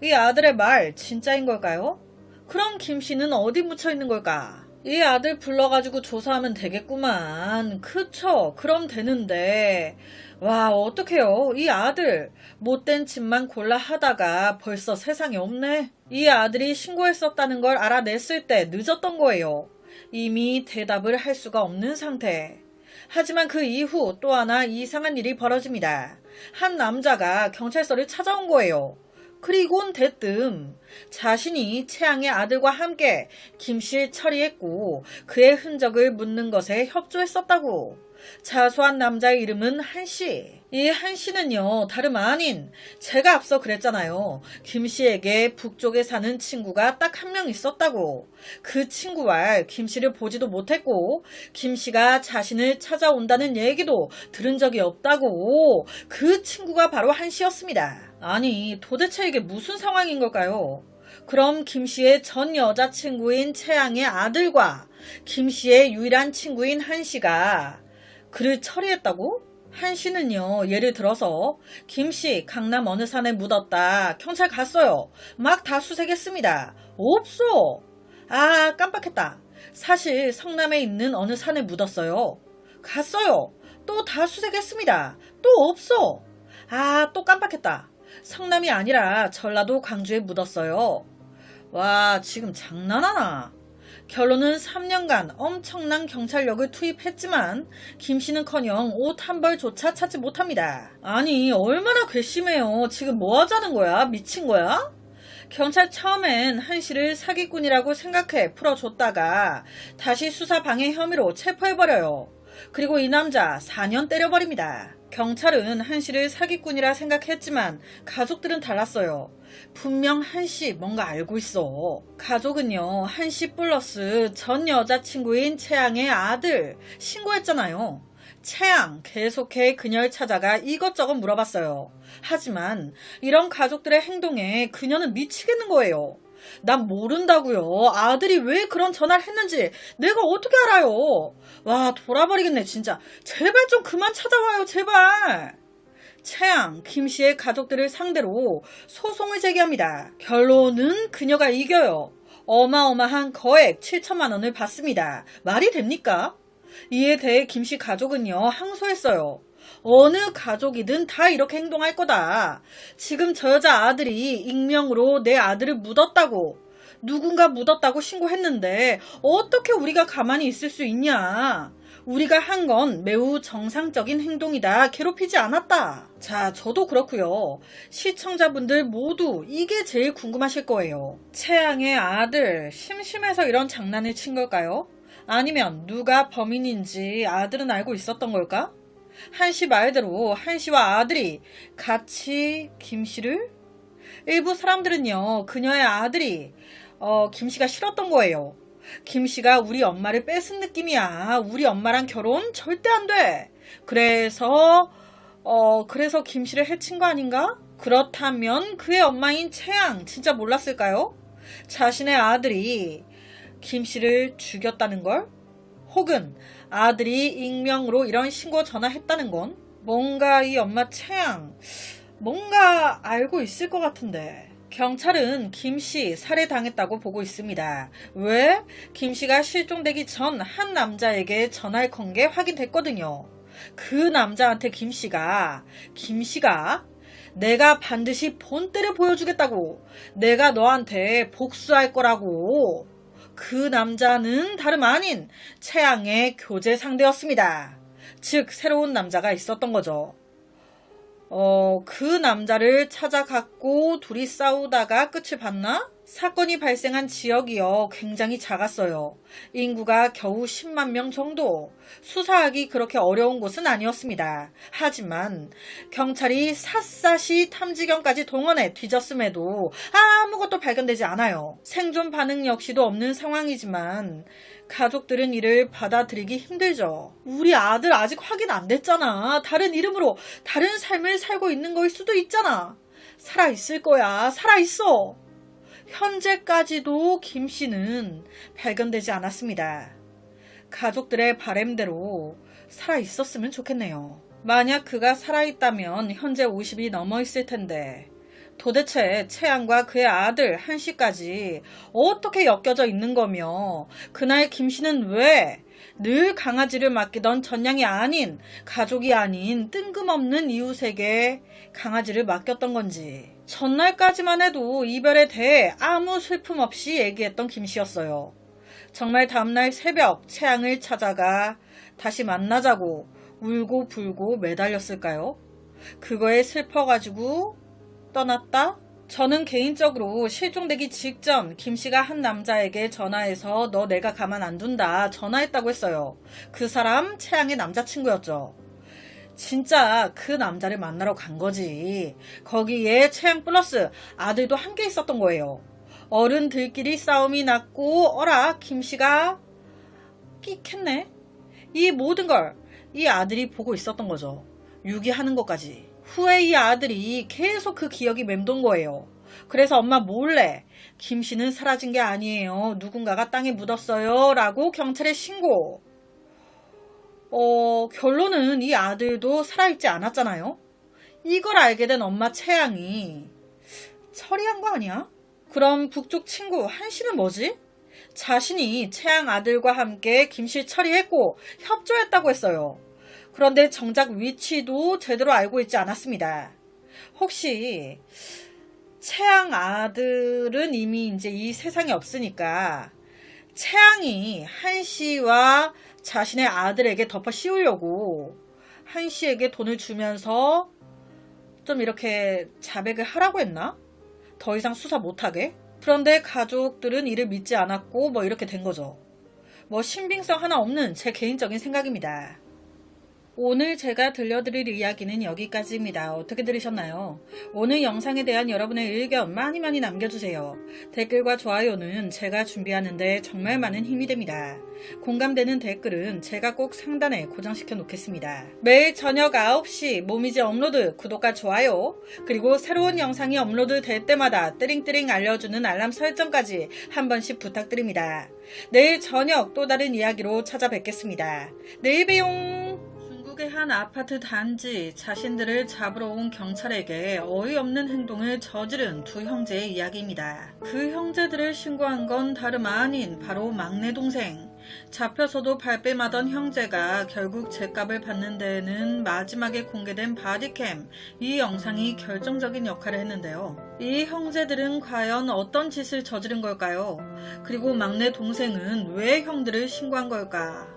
이 아들의 말 진짜인 걸까요? 그럼 김씨는 어디 묻혀 있는 걸까? 이 아들 불러가지고 조사하면 되겠구만. 그쵸? 그럼 되는데 와 어떡해요. 이 아들 못된 짓만 골라 하다가 벌써 세상에 없네. 이 아들이 신고했었다는 걸 알아냈을 때 늦었던 거예요. 이미 대답을 할 수가 없는 상태. 하지만 그 이후 또 하나 이상한 일이 벌어집니다. 한 남자가 경찰서를 찾아온 거예요. 그리곤 대뜸 자신이 채양의 아들과 함께 김씨를 처리했고 그의 흔적을 묻는 것에 협조했었다고. 자수한 남자의 이름은 한씨. 이 한씨는요 다름 아닌 제가 앞서 그랬잖아요. 김씨에게 북쪽에 사는 친구가 딱 한 명 있었다고. 그 친구와 김씨를 보지도 못했고 김씨가 자신을 찾아온다는 얘기도 들은 적이 없다고. 그 친구가 바로 한씨였습니다. 아니 도대체 이게 무슨 상황인 걸까요? 그럼 김씨의 전 여자친구인 채양의 아들과 김씨의 유일한 친구인 한씨가 그를 처리했다고? 한씨는요 예를 들어서 김씨 강남 어느 산에 묻었다. 경찰 갔어요. 막 다 수색했습니다. 없어. 아 깜빡했다. 사실 성남에 있는 어느 산에 묻었어요. 갔어요. 또 다 수색했습니다. 또 없어. 아 또 깜빡했다. 성남이 아니라 전라도 광주에 묻었어요. 와 지금 장난하나? 결론은 3년간 엄청난 경찰력을 투입했지만 김씨는커녕 옷 한 벌조차 찾지 못합니다. 아니 얼마나 괘씸해요. 지금 뭐 하자는 거야? 미친 거야? 경찰 처음엔 한씨를 사기꾼이라고 생각해 풀어줬다가 다시 수사 방해 혐의로 체포해버려요. 그리고 이 남자 4년 때려버립니다. 경찰은 한씨를 사기꾼이라 생각했지만 가족들은 달랐어요. 분명 한씨 뭔가 알고 있어. 가족은요 한씨 플러스 전 여자친구인 채양의 아들 신고했잖아요. 채양 계속해 그녀를 찾아가 이것저것 물어봤어요. 하지만 이런 가족들의 행동에 그녀는 미치겠는 거예요. 난 모른다고요. 아들이 왜 그런 전화를 했는지 내가 어떻게 알아요. 와 돌아버리겠네 진짜. 제발 좀 그만 찾아와요 제발. 채양, 김씨의 가족들을 상대로 소송을 제기합니다. 결론은 그녀가 이겨요. 어마어마한 거액 7천만 원을 받습니다. 말이 됩니까? 이에 대해 김씨 가족은요 항소했어요. 어느 가족이든 다 이렇게 행동할 거다. 지금 저 여자 아들이 익명으로 내 아들을 묻었다고, 누군가 묻었다고 신고했는데 어떻게 우리가 가만히 있을 수 있냐. 우리가 한 건 매우 정상적인 행동이다. 괴롭히지 않았다. 자, 저도 그렇고요. 시청자분들 모두 이게 제일 궁금하실 거예요. 채양의 아들 심심해서 이런 장난을 친 걸까요? 아니면 누가 범인인지 아들은 알고 있었던 걸까? 한씨 말대로 한씨와 아들이 같이 김씨를? 일부 사람들은요 그녀의 아들이 김씨가 싫었던 거예요. 김씨가 우리 엄마를 뺏은 느낌이야. 우리 엄마랑 결혼 절대 안 돼. 그래서 김씨를 해친 거 아닌가? 그렇다면 그의 엄마인 채양 진짜 몰랐을까요? 자신의 아들이 김씨를 죽였다는 걸? 혹은 아들이 익명으로 이런 신고 전화했다는 건 뭔가 이 엄마 채양 뭔가 알고 있을 것 같은데. 경찰은 김씨 살해당했다고 보고 있습니다. 왜? 김씨가 실종되기 전 한 남자에게 전화를 건 게 확인됐거든요. 그 남자한테 김씨가 내가 반드시 본때를 보여주겠다고. 내가 너한테 복수할 거라고. 그 남자는 다름 아닌 채양의 교제 상대였습니다. 즉 새로운 남자가 있었던 거죠. 그 남자를 찾아갔고 둘이 싸우다가 끝을 봤나? 사건이 발생한 지역이요 굉장히 작았어요. 인구가 겨우 10만 명 정도. 수사하기 그렇게 어려운 곳은 아니었습니다. 하지만 경찰이 샅샅이 탐지견까지 동원해 뒤졌음에도 아무것도 발견되지 않아요. 생존 반응 역시도 없는 상황이지만 가족들은 이를 받아들이기 힘들죠. 우리 아들 아직 확인 안 됐잖아. 다른 이름으로 다른 삶을 살고 있는 거일 수도 있잖아. 살아있을 거야. 살아있어. 현재까지도 김 씨는 발견되지 않았습니다. 가족들의 바람대로 살아있었으면 좋겠네요. 만약 그가 살아있다면 현재 50이 넘어 있을 텐데 도대체 채양과 그의 아들 한 씨까지 어떻게 엮여져 있는 거며 그날 김 씨는 왜 늘 강아지를 맡기던 전냥이 아닌 가족이 아닌 뜬금없는 이웃에게 강아지를 맡겼던 건지 전날까지만 해도 이별에 대해 아무 슬픔 없이 얘기했던 김 씨였어요. 정말 다음날 새벽 채양을 찾아가 다시 만나자고 울고 불고 매달렸을까요? 그거에 슬퍼가지고 떠났다? 저는 개인적으로 실종되기 직전 김 씨가 한 남자에게 전화해서 너 내가 가만 안 둔다 전화했다고 했어요. 그 사람 채양의 남자친구였죠. 진짜 그 남자를 만나러 간 거지. 거기에 채양 플러스 아들도 함께 있었던 거예요. 어른들끼리 싸움이 났고 어라 김 씨가 끽했네. 이 모든 걸 이 아들이 보고 있었던 거죠. 유기하는 것까지. 후에 이 아들이 계속 그 기억이 맴돈 거예요. 그래서 엄마 몰래 김 씨는 사라진 게 아니에요. 누군가가 땅에 묻었어요. 라고 경찰에 신고. 결론은 이 아들도 살아있지 않았잖아요. 이걸 알게 된 엄마 채양이 처리한 거 아니야? 그럼 북쪽 친구 한 씨는 뭐지? 자신이 채양 아들과 함께 김 씨 처리했고 협조했다고 했어요. 그런데 정작 위치도 제대로 알고 있지 않았습니다. 혹시 채양 아들은 이미 이제 이 세상에 없으니까 채양이 한 씨와 자신의 아들에게 덮어 씌우려고 한 씨에게 돈을 주면서 좀 이렇게 자백을 하라고 했나? 더 이상 수사 못하게? 그런데 가족들은 이를 믿지 않았고 뭐 이렇게 된 거죠. 뭐 신빙성 하나 없는 제 개인적인 생각입니다. 오늘 제가 들려드릴 이야기는 여기까지입니다. 어떻게 들으셨나요? 오늘 영상에 대한 여러분의 의견 많이 남겨주세요. 댓글과 좋아요는 제가 준비하는데 정말 많은 힘이 됩니다. 공감되는 댓글은 제가 꼭 상단에 고정시켜 놓겠습니다. 매일 저녁 9시 모미지 업로드 구독과 좋아요 그리고 새로운 영상이 업로드 될 때마다 뜨링뜨링 알려주는 알람 설정까지 한 번씩 부탁드립니다. 내일 저녁 또 다른 이야기로 찾아뵙겠습니다. 내일 봬용. 중국의 한 아파트 단지 자신들을 잡으러 온 경찰에게 어이없는 행동을 저지른 두 형제의 이야기입니다. 그 형제들을 신고한 건 다름 아닌 바로 막내 동생. 잡혀서도 발뺌하던 형제가 결국 죗값을 받는 데에는 마지막에 공개된 바디캠, 이 영상이 결정적인 역할을 했는데요. 이 형제들은 과연 어떤 짓을 저지른 걸까요? 그리고 막내 동생은 왜 형들을 신고한 걸까?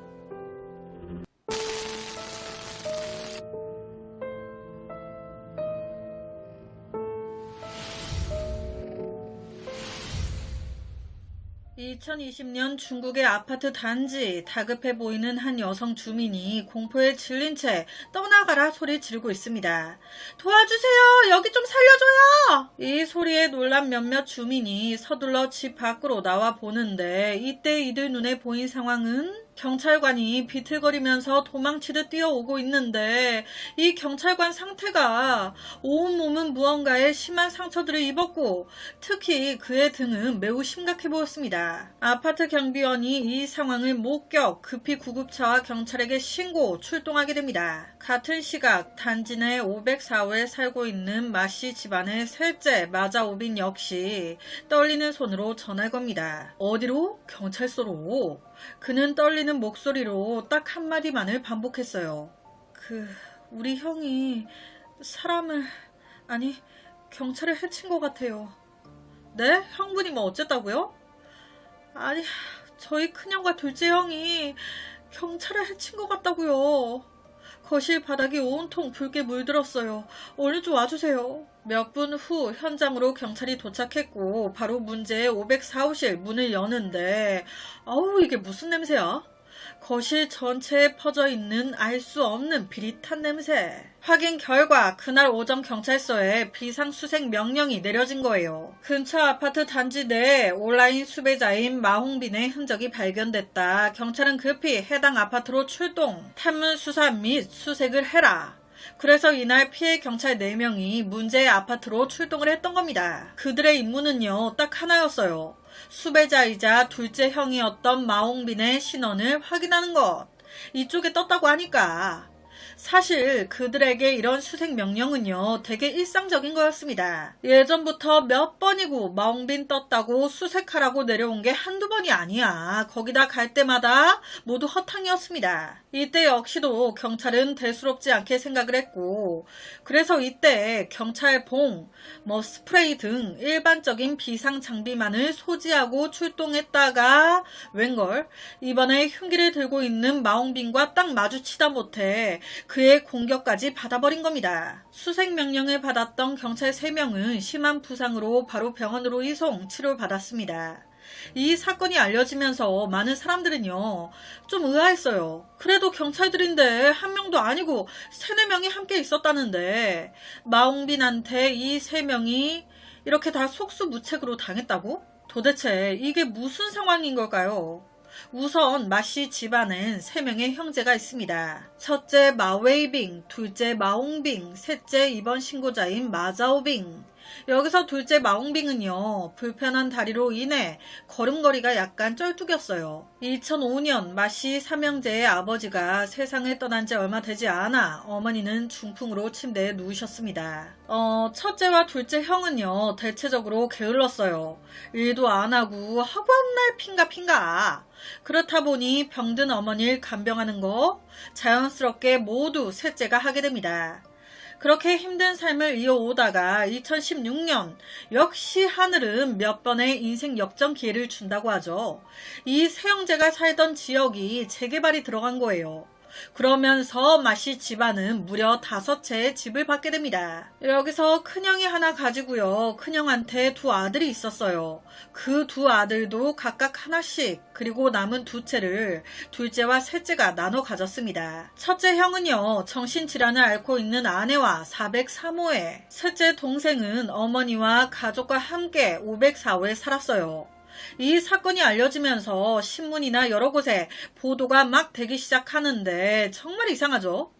2020년 중국의 아파트 단지. 다급해 보이는 한 여성 주민이 공포에 질린 채 떠나가라 소리 지르고 있습니다. 도와주세요! 여기 좀 살려줘요! 이 소리에 놀란 몇몇 주민이 서둘러 집 밖으로 나와 보는데 이때 이들 눈에 보인 상황은 경찰관이 비틀거리면서 도망치듯 뛰어오고 있는데 이 경찰관 상태가 온몸은 무언가에 심한 상처들을 입었고 특히 그의 등은 매우 심각해 보였습니다. 아파트 경비원이 이 상황을 목격, 급히 구급차와 경찰에게 신고 출동하게 됩니다. 같은 시각 단지 내 504호에 살고 있는 마씨 집안의 셋째 마자오빈 역시 떨리는 손으로 전화를 겁니다. 어디로? 경찰서로. 그는 떨리는 목소리로 딱 한마디만을 반복했어요. 우리 형이 사람을 아니, 경찰을 해친 것 같아요. 네? 형분이 뭐 어쨌다고요? 아니, 저희 큰형과 둘째 형이 경찰을 해친 것 같다고요. 거실 바닥이 온통 붉게 물들었어요. 얼른 좀 와주세요. 몇 분 후 현장으로 경찰이 도착했고 바로 문제의 504호실 문을 여는데 아우 이게 무슨 냄새야? 거실 전체에 퍼져 있는 알 수 없는 비릿한 냄새. 확인 결과 그날 오전 경찰서에 비상수색 명령이 내려진 거예요. 근처 아파트 단지 내에 온라인 수배자인 마홍빈의 흔적이 발견됐다. 경찰은 급히 해당 아파트로 출동, 탐문 수사 및 수색을 해라. 그래서 이날 피해 경찰 4명이 문제의 아파트로 출동을 했던 겁니다. 그들의 임무는요, 딱 하나였어요. 수배자이자 둘째 형이었던 마홍빈의 신원을 확인하는 것. 이쪽에 떴다고 하니까. 사실 그들에게 이런 수색 명령은요 되게 일상적인 거였습니다. 예전부터 몇 번이고 마홍빈 떴다고 수색하라고 내려온 게 한두 번이 아니야. 거기다 갈 때마다 모두 허탕이었습니다. 이때 역시도 경찰은 대수롭지 않게 생각을 했고 그래서 이때 경찰봉, 스프레이 등 일반적인 비상 장비만을 소지하고 출동했다가 웬걸 이번에 흉기를 들고 있는 마홍빈과 딱 마주치다 못해 그의 공격까지 받아버린 겁니다. 수색 명령을 받았던 경찰 3명은 심한 부상으로 바로 병원으로 이송 치료를 받았습니다. 이 사건이 알려지면서 많은 사람들은요 좀 의아했어요. 그래도 경찰들인데 한 명도 아니고 3-4명이 함께 있었다는데 마홍빈한테 이 3명이 이렇게 다 속수무책으로 당했다고? 도대체 이게 무슨 상황인 걸까요? 우선 마씨 집안엔 3명의 형제가 있습니다. 첫째 마웨이빙, 둘째 마홍빙, 셋째 이번 신고자인 마자오빙. 여기서 둘째 마홍빙은요 불편한 다리로 인해 걸음걸이가 약간 쩔뚝였어요. 2005년 마씨 삼형제의 아버지가 세상을 떠난 지 얼마 되지 않아 어머니는 중풍으로 침대에 누우셨습니다. 첫째와 둘째 형은요 대체적으로 게을렀어요. 일도 안 하고 학원날 핑가핑가. 그렇다 보니 병든 어머니를 간병하는 거 자연스럽게 모두 셋째가 하게 됩니다. 그렇게 힘든 삶을 이어오다가 2016년 역시 하늘은 몇 번의 인생 역전 기회를 준다고 하죠. 이 세 형제가 살던 지역이 재개발이 들어간 거예요. 그러면서 마씨 집안은 무려 5채의 집을 받게 됩니다. 여기서 큰형이 하나 가지고요. 큰형한테 2 아들이 있었어요. 그 2 아들도 각각 하나씩 그리고 남은 2채를 둘째와 셋째가 나눠 가졌습니다. 첫째 형은요. 정신질환을 앓고 있는 아내와 403호에 셋째 동생은 어머니와 가족과 함께 504호에 살았어요. 이 사건이 알려지면서 신문이나 여러 곳에 보도가 막 되기 시작하는데 정말 이상하죠?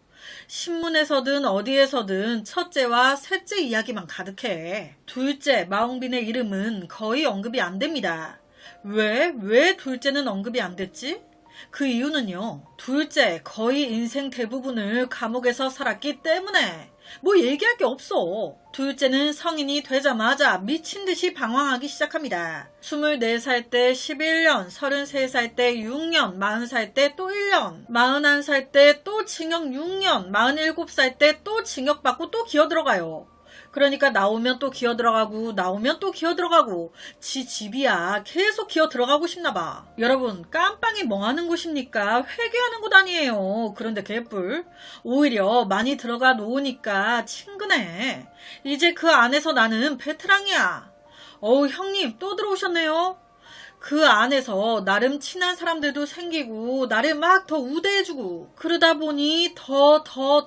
신문에서든 어디에서든 첫째와 셋째 이야기만 가득해. 둘째 마홍빈의 이름은 거의 언급이 안 됩니다. 왜 둘째는 언급이 안 됐지? 그 이유는요. 둘째 거의 인생 대부분을 감옥에서 살았기 때문에 뭐 얘기할 게 없어. 둘째는 성인이 되자마자 미친듯이 방황하기 시작합니다. 24살 때 11년, 33살 때 6년, 40살 때 또 1년, 41살 때 또 징역 6년, 47살 때 또 징역받고 또 기어 들어가요. 그러니까 나오면 또 기어 들어가고 나오면 또 기어 들어가고 지 집이야. 계속 기어 들어가고 싶나봐. 여러분 깜빵이 뭐하는 곳입니까? 회개하는 곳 아니에요. 그런데 개뿔. 오히려 많이 들어가 놓으니까 친근해. 이제 그 안에서 나는 베테랑이야. 어우 형님 또 들어오셨네요. 그 안에서 나름 친한 사람들도 생기고 나를 막 더 우대해주고 그러다 보니 더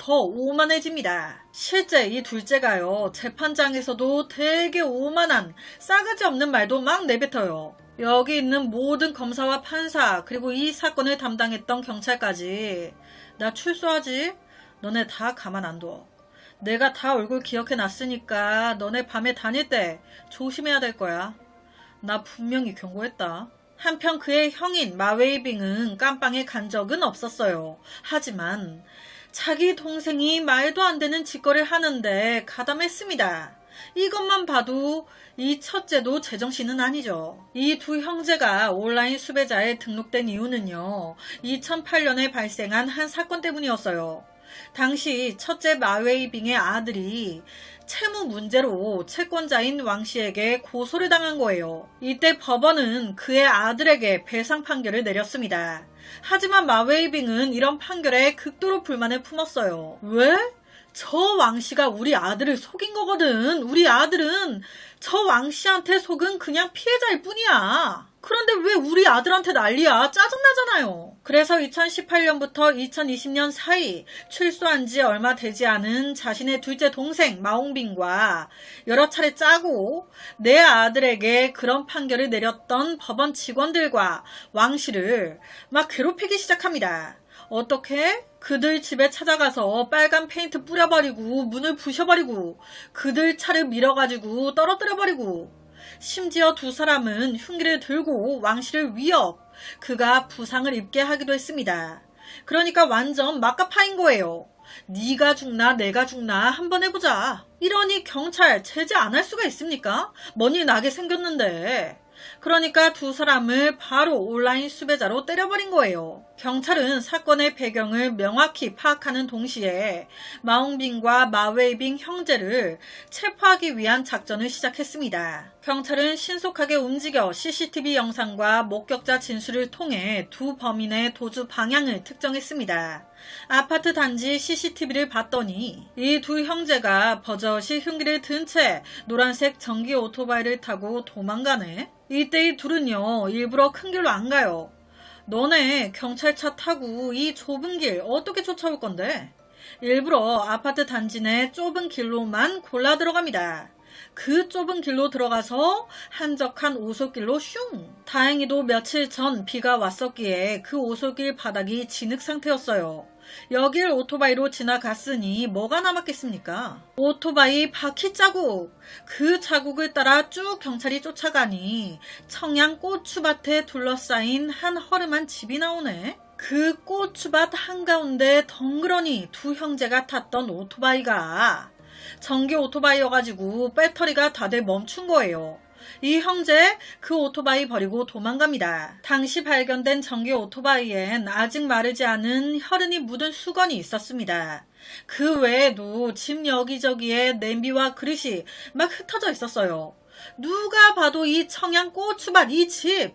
오만해집니다. 실제 이 둘째가요. 재판장에서도 되게 오만한 싸가지 없는 말도 막 내뱉어요. 여기 있는 모든 검사와 판사 그리고 이 사건을 담당했던 경찰까지 나 출소하지? 너네 다 가만 안 둬. 내가 다 얼굴 기억해 놨으니까 너네 밤에 다닐 때 조심해야 될 거야. 나 분명히 경고했다. 한편 그의 형인 마웨이빙은 깜빵에 간 적은 없었어요. 하지만 자기 동생이 말도 안 되는 짓거리를 하는데 가담했습니다. 이것만 봐도 이 첫째도 제정신은 아니죠. 이 2 형제가 온라인 수배자에 등록된 이유는요. 2008년에 발생한 한 사건 때문이었어요. 당시 첫째 마웨이빙의 아들이 채무 문제로 채권자인 왕 씨에게 고소를 당한 거예요. 이때 법원은 그의 아들에게 배상 판결을 내렸습니다. 하지만 마웨이빙은 이런 판결에 극도로 불만을 품었어요. 왜? 저 왕씨가 우리 아들을 속인 거거든. 우리 아들은 저 왕씨한테 속은 그냥 피해자일 뿐이야. 그런데 왜 우리 아들한테 난리야? 짜증나잖아요. 그래서 2018년부터 2020년 사이 출소한 지 얼마 되지 않은 자신의 둘째 동생 마옹빈과 여러 차례 짜고 내 아들에게 그런 판결을 내렸던 법원 직원들과 왕씨를 막 괴롭히기 시작합니다. 어떻게? 그들 집에 찾아가서 빨간 페인트 뿌려버리고 문을 부셔버리고 그들 차를 밀어가지고 떨어뜨려버리고 심지어 두 사람은 흉기를 들고 왕씨를 위협, 그가 부상을 입게 하기도 했습니다. 그러니까 완전 막가파인 거예요. 네가 죽나 내가 죽나 한번 해보자. 이러니 경찰 제재 안 할 수가 있습니까? 뭔 일 나게 생겼는데. 그러니까 두 사람을 바로 온라인 수배자로 때려버린 거예요. 경찰은 사건의 배경을 명확히 파악하는 동시에 마옹빈과 마웨이빙 형제를 체포하기 위한 작전을 시작했습니다. 경찰은 신속하게 움직여 CCTV 영상과 목격자 진술을 통해 두 범인의 도주 방향을 특정했습니다. 아파트 단지 CCTV를 봤더니 이 두 형제가 버젓이 흉기를 든 채 노란색 전기 오토바이를 타고 도망가네. 이때 이 둘은요, 일부러 큰 길로 안 가요. 너네 경찰차 타고 이 좁은 길 어떻게 쫓아올 건데? 일부러 아파트 단지 내 좁은 길로만 골라 들어갑니다. 그 좁은 길로 들어가서 한적한 오솔길로 슝! 다행히도 며칠 전 비가 왔었기에 그 오솔길 바닥이 진흙 상태였어요. 여길 오토바이로 지나갔으니 뭐가 남았겠습니까? 오토바이 바퀴 자국! 그 자국을 따라 쭉 경찰이 쫓아가니 청양 고추밭에 둘러싸인 한 허름한 집이 나오네. 그 고추밭 한가운데 덩그러니 두 형제가 탔던 오토바이가 전기 오토바이여가지고 배터리가 다들 멈춘 거예요. 이 형제 그 오토바이 버리고 도망갑니다. 당시 발견된 전기 오토바이엔 아직 마르지 않은 혈흔이 묻은 수건이 있었습니다. 그 외에도 집 여기저기에 냄비와 그릇이 막 흩어져 있었어요. 누가 봐도 이 청양 고추밭 이 집,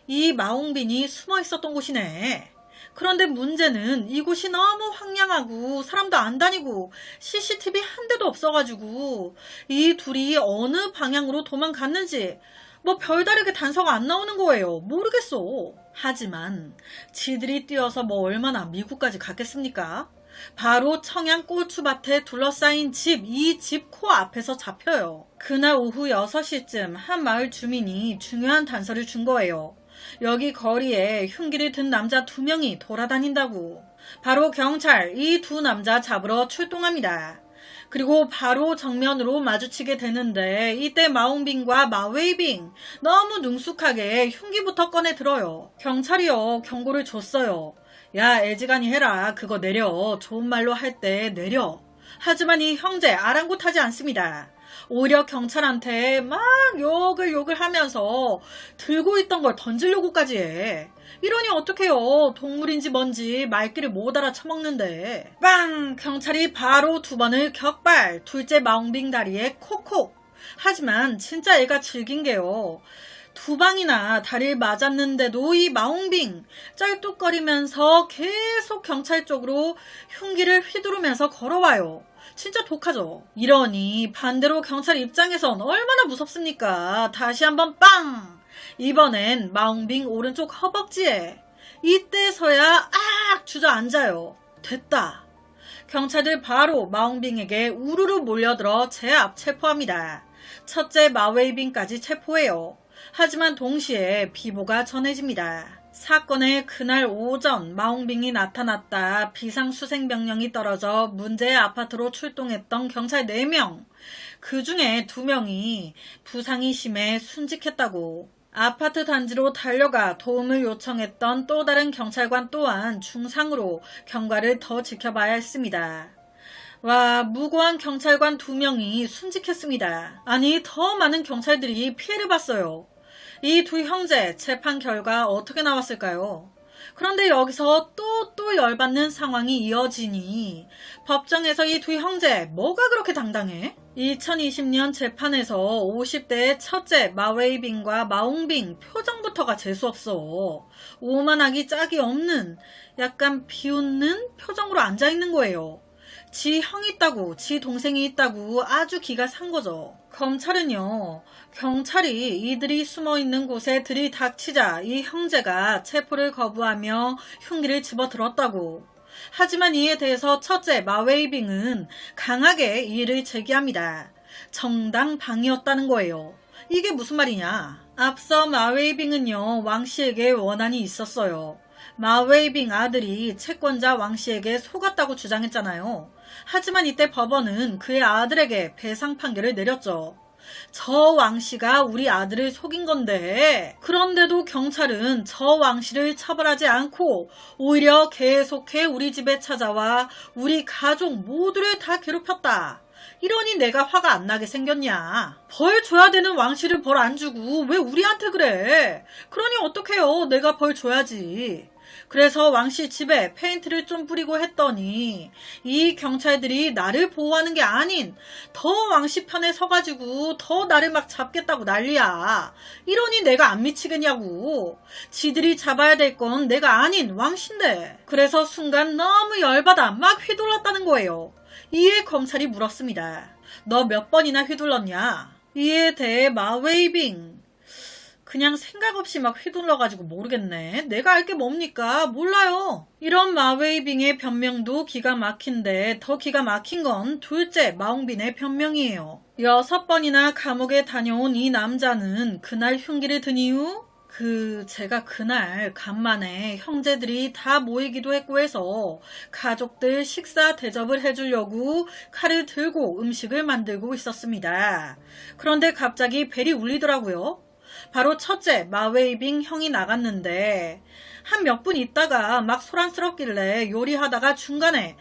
이 마옹빈이 숨어 있었던 곳이네. 그런데 문제는 이곳이 너무 황량하고 사람도 안 다니고 CCTV 한 대도 없어가지고 이 둘이 어느 방향으로 도망갔는지 뭐 별다르게 단서가 안 나오는 거예요. 모르겠어. 하지만 지들이 뛰어서 뭐 얼마나 미국까지 갔겠습니까? 바로 청양 고추밭에 둘러싸인 집, 이 집 코앞에서 잡혀요. 그날 오후 6시쯤 한 마을 주민이 중요한 단서를 준 거예요. 여기 거리에 흉기를 든 남자 2명이 돌아다닌다고. 바로 경찰 이 두 남자 잡으러 출동합니다. 그리고 바로 정면으로 마주치게 되는데 이때 마옹빈과 마웨이빙 너무 능숙하게 흉기부터 꺼내 들어요. 경찰이요 경고를 줬어요. 야 애지간히 해라. 그거 내려. 좋은 말로 할 때 내려. 하지만 이 형제 아랑곳하지 않습니다. 오히려 경찰한테 막 욕을 하면서 들고 있던 걸 던지려고까지 해. 이러니 어떡해요. 동물인지 뭔지 말귀를 못 알아쳐먹는데. 빵! 경찰이 바로 2번을 격발. 둘째 마옹빙 다리에 콕콕. 하지만 진짜 애가 즐긴 게요. 2방이나 다리를 맞았는데도 이 마옹빙 쩔뚝거리면서 계속 경찰 쪽으로 흉기를 휘두르면서 걸어와요. 진짜 독하죠. 이러니 반대로 경찰 입장에선 얼마나 무섭습니까? 다시 한번 빵! 이번엔 마옹빙 오른쪽 허벅지에. 이때서야 주저앉아요. 됐다. 경찰들 바로 마옹빙에게 우르르 몰려들어 제압 체포합니다. 첫째 마웨이빙까지 체포해요. 하지만 동시에 비보가 전해집니다. 사건의 그날 오전 마옹빙이 나타났다 비상수색명령이 떨어져 문제의 아파트로 출동했던 경찰 4명. 그 중에 2명이 부상이 심해 순직했다고. 아파트 단지로 달려가 도움을 요청했던 또 다른 경찰관 또한 중상으로 경과를 더 지켜봐야 했습니다. 와, 무고한 경찰관 2명이 순직했습니다. 아니, 더 많은 경찰들이 피해를 봤어요. 이 두 형제 재판 결과 어떻게 나왔을까요? 그런데 여기서 또 열받는 상황이 이어지니 법정에서 이 두 형제 뭐가 그렇게 당당해? 2020년 재판에서 50대의 첫째 마웨이빙과 마옹빙 표정부터가 재수없어. 오만하기 짝이 없는 약간 비웃는 표정으로 앉아있는 거예요. 지 형이 있다고, 지 동생이 있다고 아주 기가 산 거죠. 검찰은요, 경찰이 이들이 숨어있는 곳에 들이닥치자 이 형제가 체포를 거부하며 흉기를 집어들었다고. 하지만 이에 대해서 첫째 마웨이빙은 강하게 이의를 제기합니다. 정당방위였다는 거예요. 이게 무슨 말이냐? 앞서 마웨이빙은요, 왕씨에게 원한이 있었어요. 마웨이빙 아들이 채권자 왕씨에게 속았다고 주장했잖아요. 하지만 이때 법원은 그의 아들에게 배상 판결을 내렸죠. 저 왕씨가 우리 아들을 속인 건데, 그런데도 경찰은 저 왕씨를 처벌하지 않고 오히려 계속해 우리 집에 찾아와 우리 가족 모두를 다 괴롭혔다. 이러니 내가 화가 안 나게 생겼냐. 벌 줘야 되는 왕씨를 벌 안 주고 왜 우리한테 그래. 그러니 어떡해요. 내가 벌 줘야지. 그래서 왕씨 집에 페인트를 좀 뿌리고 했더니 이 경찰들이 나를 보호하는 게 아닌 더 왕씨 편에 서가지고 더 나를 막 잡겠다고 난리야. 이러니 내가 안 미치겠냐고. 지들이 잡아야 될 건 내가 아닌 왕씨인데. 그래서 순간 너무 열받아 막 휘둘렀다는 거예요. 이에 검찰이 물었습니다. 너 몇 번이나 휘둘렀냐? 이에 대해 마웨이빙 그냥 생각 없이 막 휘둘러가지고 모르겠네. 내가 알 게 뭡니까? 몰라요. 이런 마웨이빙의 변명도 기가 막힌데 더 기가 막힌 건 둘째 마옹빈의 변명이에요. 6번이나 감옥에 다녀온 이 남자는 그날 흉기를 든 이유? 제가 그날 간만에 형제들이 다 모이기도 했고 해서 가족들 식사 대접을 해주려고 칼을 들고 음식을 만들고 있었습니다. 그런데 갑자기 벨이 울리더라고요. 바로 첫째 마웨이빙 형이 나갔는데 한 몇 분 있다가 막 소란스럽길래 요리하다가 중간에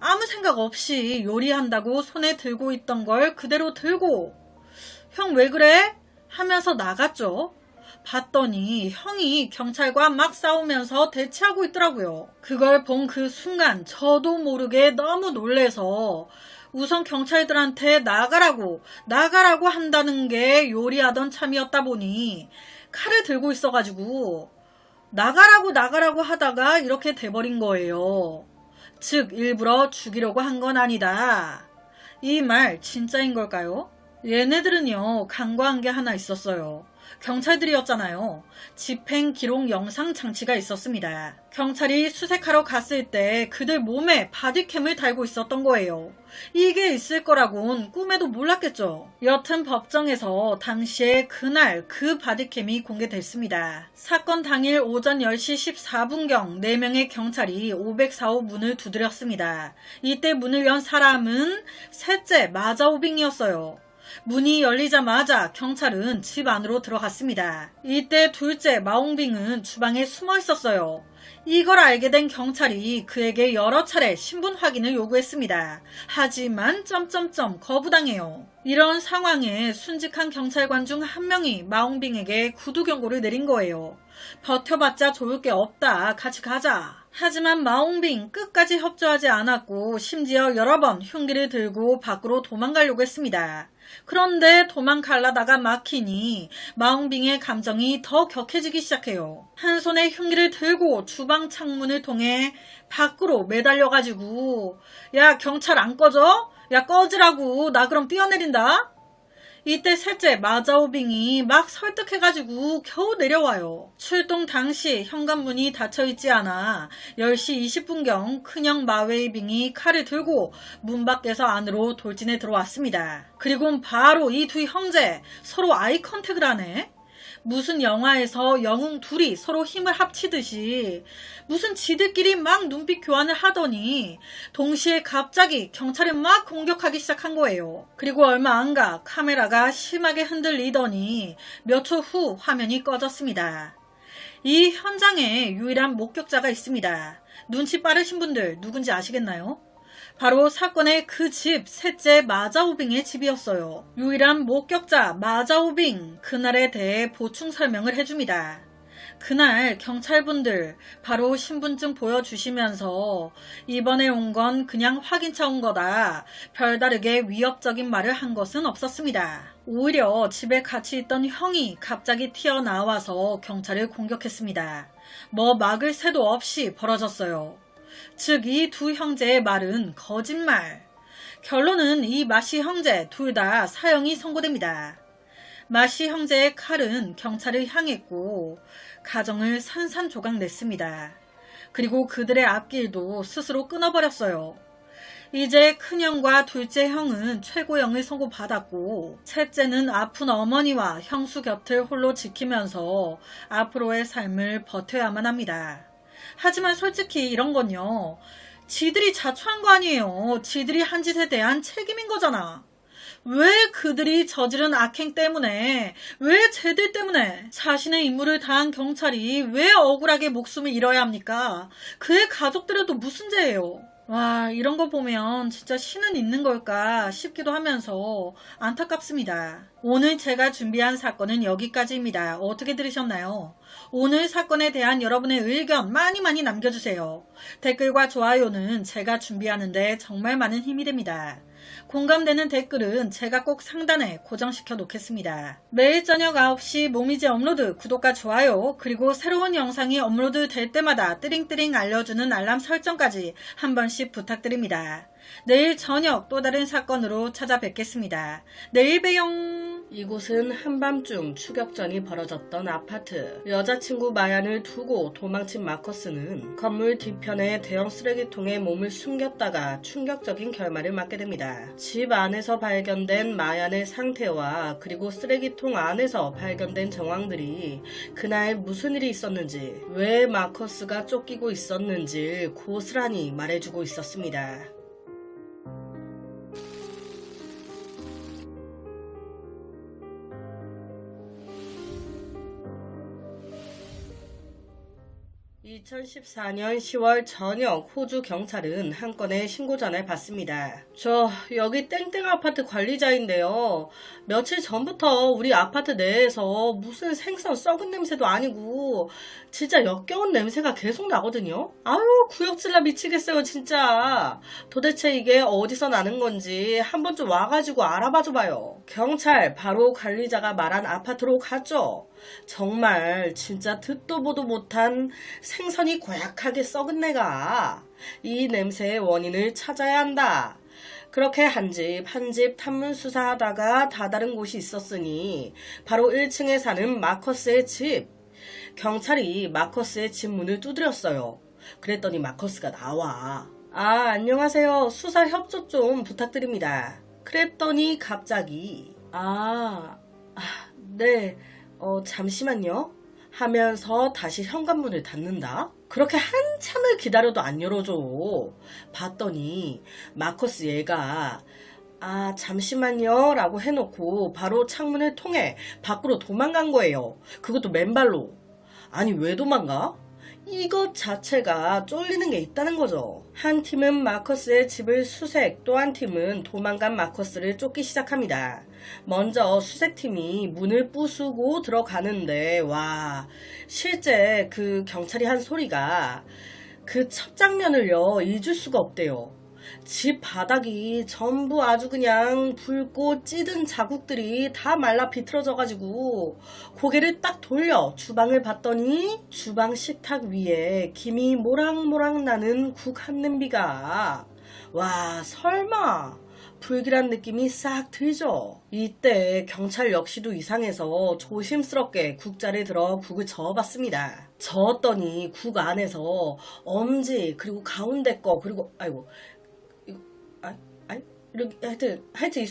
아무 생각 없이 요리한다고 손에 들고 있던 걸 그대로 들고 형 왜 그래? 하면서 나갔죠. 봤더니 형이 경찰과 막 싸우면서 대치하고 있더라고요. 그걸 본 그 순간 저도 모르게 너무 놀래서 우선 경찰들한테 나가라고 한다는 게 요리하던 참이었다 보니 칼을 들고 있어가지고 나가라고 하다가 이렇게 돼버린 거예요. 즉 일부러 죽이려고 한 건 아니다. 이 말 진짜인 걸까요? 얘네들은요 간과한 게 하나 있었어요. 경찰들이었잖아요. 집행 기록 영상 장치가 있었습니다. 경찰이 수색하러 갔을 때 그들 몸에 바디캠을 달고 있었던 거예요. 이게 있을 거라곤 꿈에도 몰랐겠죠. 여튼 법정에서 당시에 그날 그 바디캠이 공개됐습니다. 사건 당일 오전 10시 14분경 4명의 경찰이 504호 문을 두드렸습니다. 이때 문을 연 사람은 셋째 마자오빙이었어요. 문이 열리자마자 경찰은 집 안으로 들어갔습니다. 이때 둘째 마옹빙은 주방에 숨어 있었어요. 이걸 알게 된 경찰이 그에게 여러 차례 신분 확인을 요구했습니다. 하지만 거부당해요. 이런 상황에 순직한 경찰관 중 한 명이 마옹빙에게 구두 경고를 내린 거예요. 버텨봤자 좋을 게 없다. 같이 가자. 하지만 마옹빙 끝까지 협조하지 않았고 심지어 여러 번 흉기를 들고 밖으로 도망가려고 했습니다. 그런데 도망가려다가 막히니 마옹빙의 감정이 더 격해지기 시작해요. 한 손에 흉기를 들고 주방 창문을 통해 밖으로 매달려가지고 야 경찰 안 꺼져? 야 꺼지라고. 나 그럼 뛰어내린다. 이때 셋째 마자오빙이 막 설득해가지고 겨우 내려와요. 출동 당시 현관문이 닫혀있지 않아 10시 20분경 큰형 마웨이빙이 칼을 들고 문 밖에서 안으로 돌진해 들어왔습니다. 그리고 바로 이 두 형제 서로 아이 컨택을 하네. 무슨 영화에서 영웅 둘이 서로 힘을 합치듯이 무슨 지들끼리 막 눈빛 교환을 하더니 동시에 갑자기 경찰을 막 공격하기 시작한 거예요. 그리고 얼마 안 가 카메라가 심하게 흔들리더니 몇 초 후 화면이 꺼졌습니다. 이 현장에 유일한 목격자가 있습니다. 눈치 빠르신 분들 누군지 아시겠나요? 바로 사건의 그 집 셋째 마자오빙의 집이었어요. 유일한 목격자 마자오빙 그날에 대해 보충 설명을 해줍니다. 그날 경찰분들 바로 신분증 보여주시면서 이번에 온 건 그냥 확인차 온 거다. 별다르게 위협적인 말을 한 것은 없었습니다. 오히려 집에 같이 있던 형이 갑자기 튀어나와서 경찰을 공격했습니다. 뭐 막을 새도 없이 벌어졌어요. 즉, 이 두 형제의 말은 거짓말. 결론은 이 마씨 형제 둘 다 사형이 선고됩니다. 마씨 형제의 칼은 경찰을 향했고 가정을 산산조각 냈습니다. 그리고 그들의 앞길도 스스로 끊어버렸어요. 이제 큰형과 둘째 형은 최고형을 선고받았고 셋째는 아픈 어머니와 형수 곁을 홀로 지키면서 앞으로의 삶을 버텨야만 합니다. 하지만 솔직히 이런 건요, 지들이 자초한 거 아니에요. 지들이 한 짓에 대한 책임인 거잖아. 왜 그들이 저지른 악행 때문에, 왜 쟤들 때문에 자신의 임무를 다한 경찰이 왜 억울하게 목숨을 잃어야 합니까? 그의 가족들에도 무슨 죄예요? 와, 이런 거 보면 진짜 신은 있는 걸까 싶기도 하면서 안타깝습니다. 오늘 제가 준비한 사건은 여기까지입니다. 어떻게 들으셨나요? 오늘 사건에 대한 여러분의 의견 많이 남겨주세요. 댓글과 좋아요는 제가 준비하는데 정말 많은 힘이 됩니다. 공감되는 댓글은 제가 꼭 상단에 고정시켜 놓겠습니다. 매일 저녁 9시 모미지 업로드 구독과 좋아요, 그리고 새로운 영상이 업로드 될 때마다 띠링띠링 알려주는 알람 설정까지 한 번씩 부탁드립니다. 내일 저녁 또 다른 사건으로 찾아뵙겠습니다. 내일 봬용. 이곳은 한밤중 추격전이 벌어졌던 아파트. 여자친구 마얀을 두고 도망친 마커스는 건물 뒤편에 대형 쓰레기통에 몸을 숨겼다가 충격적인 결말을 맞게 됩니다. 집 안에서 발견된 마얀의 상태와 그리고 쓰레기통 안에서 발견된 정황들이 그날 무슨 일이 있었는지, 왜 마커스가 쫓기고 있었는지 고스란히 말해주고 있었습니다. 2014년 10월 저녁 호주 경찰은 한 건의 신고전을 받습니다. 저 여기 땡땡 아파트 관리자인데요. 며칠 전부터 우리 아파트 내에서 무슨 생선 썩은 냄새도 아니고 진짜 역겨운 냄새가 계속 나거든요. 아유, 구역질나 미치겠어요 진짜. 도대체 이게 어디서 나는 건지 한번 좀 와가지고 알아봐 줘봐요. 경찰 바로 관리자가 말한 아파트로 갔죠. 정말 진짜 듣도 보도 못한 생선이 고약하게 썩은 내가 이 냄새의 원인을 찾아야 한다. 그렇게 한 집 한 집 탐문 수사하다가 다다른 곳이 있었으니 바로 1층에 사는 마커스의 집. 경찰이 마커스의 집 문을 두드렸어요. 그랬더니 마커스가 나와. 안녕하세요. 수사 협조 좀 부탁드립니다. 그랬더니 갑자기 네, 잠시만요 하면서 다시 현관문을 닫는다. 그렇게 한참을 기다려도 안 열어줘. 봤더니 마커스 얘가 잠시만요 라고 해놓고 바로 창문을 통해 밖으로 도망간 거예요. 그것도 맨발로. 아니, 왜 도망가? 이것 자체가 쫄리는 게 있다는 거죠. 한 팀은 마커스의 집을 수색, 또 한 팀은 도망간 마커스를 쫓기 시작합니다. 먼저 수색팀이 문을 부수고 들어가는데 와, 실제 그 경찰이 한 소리가 그 첫 장면을요 잊을 수가 없대요. 집 바닥이 전부 아주 그냥 붉고 찌든 자국들이 다 말라 비틀어져가지고 고개를 딱 돌려 주방을 봤더니 주방 식탁 위에 김이 모락모락 나는 국 한 냄비가, 와, 설마 불길한 느낌이 싹 들죠. 이때 경찰 역시도 이상해서 조심스럽게 국자를 들어 국을 저어봤습니다. 저었더니 국 안에서 엄지, 그리고 가운데 거, 그리고 이렇게 하여튼 이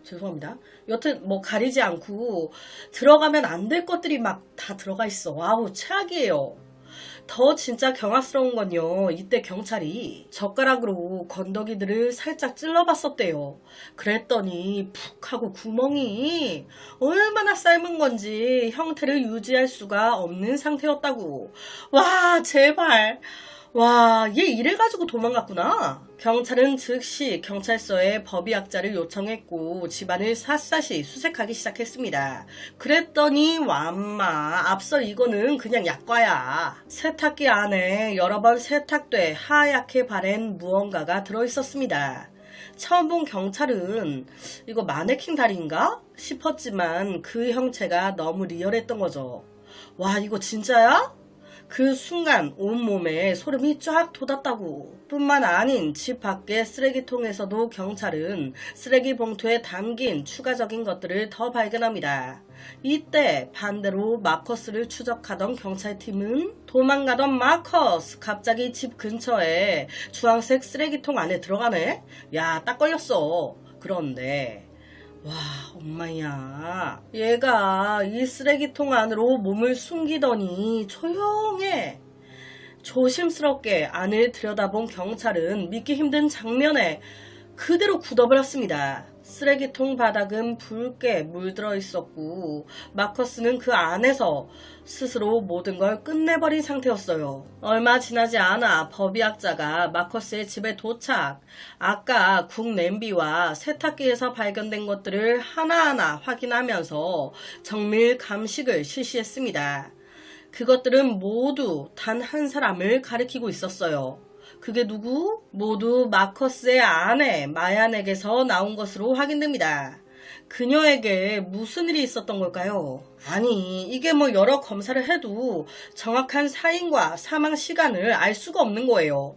죄송합니다. 여튼 뭐 가리지 않고 들어가면 안 될 것들이 막 다 들어가 있어. 와우, 최악이에요. 더 진짜 경악스러운 건요, 이때 경찰이 젓가락으로 건더기들을 살짝 찔러봤었대요. 그랬더니 푹 하고 구멍이 얼마나 삶은 건지 형태를 유지할 수가 없는 상태였다고. 와, 제발. 와, 얘 이래가지고 도망갔구나. 경찰은 즉시 경찰서에 법의학자를 요청했고 집안을 샅샅이 수색하기 시작했습니다. 그랬더니 완마, 앞서 이거는 그냥 약과야. 세탁기 안에 여러 번 세탁돼 하얗게 바랜 무언가가 들어있었습니다. 처음 본 경찰은 이거 마네킹 다리인가 싶었지만 그 형체가 너무 리얼했던 거죠. 와, 이거 진짜야? 그 순간 온몸에 소름이 쫙 돋았다고. 뿐만 아닌 집 밖의 쓰레기통에서도 경찰은 쓰레기 봉투에 담긴 추가적인 것들을 더 발견합니다. 이때 반대로 마커스를 추적하던 경찰팀은 도망가던 마커스 갑자기 집 근처에 주황색 쓰레기통 안에 들어가네? 야, 딱 걸렸어. 그런데 와, 엄마야. 얘가 이 쓰레기통 안으로 몸을 숨기더니 조용해. 조심스럽게 안을 들여다본 경찰은 믿기 힘든 장면에 그대로 굳어버렸습니다. 쓰레기통 바닥은 붉게 물들어 있었고 마커스는 그 안에서 스스로 모든 걸 끝내버린 상태였어요. 얼마 지나지 않아 법의학자가 마커스의 집에 도착. 아까 국 냄비와 세탁기에서 발견된 것들을 하나하나 확인하면서 정밀 감식을 실시했습니다. 그것들은 모두 단 한 사람을 가리키고 있었어요. 그게 누구? 모두 마커스의 아내 마얀에게서 나온 것으로 확인됩니다. 그녀에게 무슨 일이 있었던 걸까요? 아니, 이게 뭐 여러 검사를 해도 정확한 사인과 사망 시간을 알 수가 없는 거예요.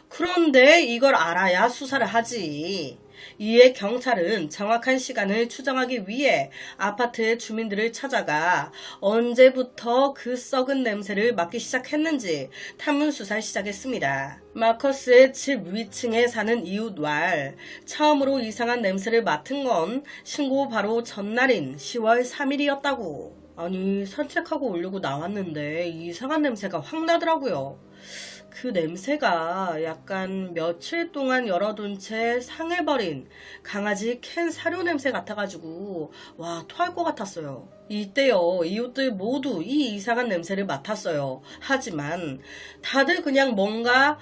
그런데 이걸 알아야 수사를 하지. 이에 경찰은 정확한 시간을 추정하기 위해 아파트의 주민들을 찾아가 언제부터 그 썩은 냄새를 맡기 시작했는지 탐문 수사를 시작했습니다. 마커스의 집 위층에 사는 이웃 왈, 처음으로 이상한 냄새를 맡은 건 신고 바로 전날인 10월 3일이었다고. 아니, 산책하고 오려고 나왔는데 이상한 냄새가 확 나더라고요. 그 냄새가 약간 며칠 동안 열어둔 채 상해버린 강아지 캔 사료 냄새 같아가지고 와, 토할 것 같았어요. 이때요, 이웃들 모두 이 이상한 냄새를 맡았어요. 하지만 다들 그냥 뭔가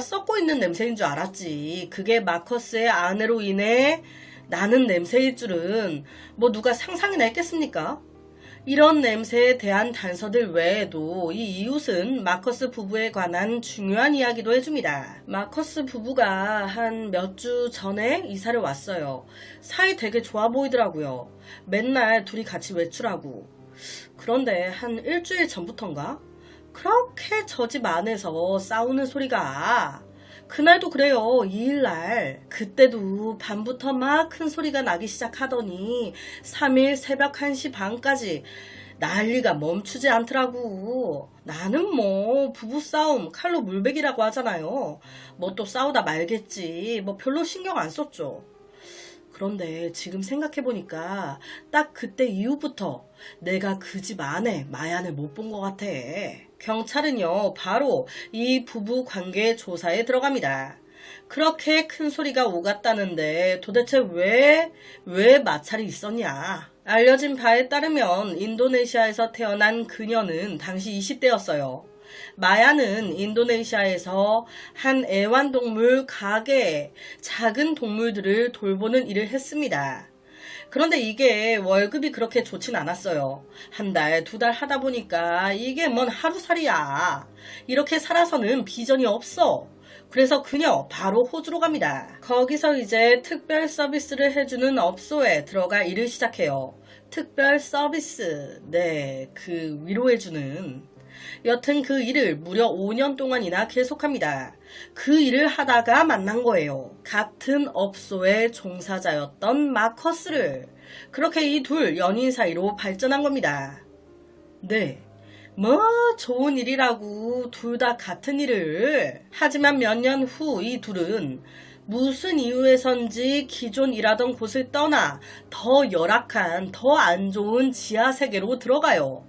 썩고 있는 냄새인 줄 알았지. 그게 마커스의 아내로 인해 나는 냄새일 줄은 뭐 누가 상상이나 했겠습니까? 이런 냄새에 대한 단서들 외에도 이 이웃은 마커스 부부에 관한 중요한 이야기도 해줍니다. 마커스 부부가 한 몇 주 전에 이사를 왔어요. 사이 되게 좋아 보이더라고요. 맨날 둘이 같이 외출하고. 그런데 한 일주일 전부턴가? 그렇게 저 집 안에서 싸우는 소리가 그날도 그래요. 2일날. 그때도 밤부터 막 큰 소리가 나기 시작하더니 3일 새벽 1시 반까지 난리가 멈추지 않더라고. 나는 뭐 부부싸움 칼로 물베기라고 하잖아요. 뭐 또 싸우다 말겠지. 뭐 별로 신경 안 썼죠. 그런데 지금 생각해보니까 딱 그때 이후부터 내가 그 집 안에 마얀을 못 본 것 같아. 경찰은요, 바로 이 부부 관계 조사에 들어갑니다. 그렇게 큰 소리가 오갔다는데 도대체 왜 마찰이 있었냐? 알려진 바에 따르면 인도네시아에서 태어난 그녀는 당시 20대였어요. 마야는 인도네시아에서 한 애완동물 가게에 작은 동물들을 돌보는 일을 했습니다. 그런데 이게 월급이 그렇게 좋진 않았어요. 한 달, 두 달 하다 보니까 이게 뭔 하루살이야. 이렇게 살아서는 비전이 없어. 그래서 그녀 바로 호주로 갑니다. 거기서 이제 특별 서비스를 해주는 업소에 들어가 일을 시작해요. 특별 서비스, 네, 그 위로해주는. 여튼 그 일을 무려 5년 동안이나 계속합니다. 그 일을 하다가 만난 거예요. 같은 업소의 종사자였던 마커스를. 그렇게 이 둘 연인 사이로 발전한 겁니다. 네, 뭐 좋은 일이라고 둘 다 같은 일을. 하지만 몇 년 후 이 둘은 무슨 이유에선지 기존 일하던 곳을 떠나 더 열악한, 더 안 좋은 지하 세계로 들어가요.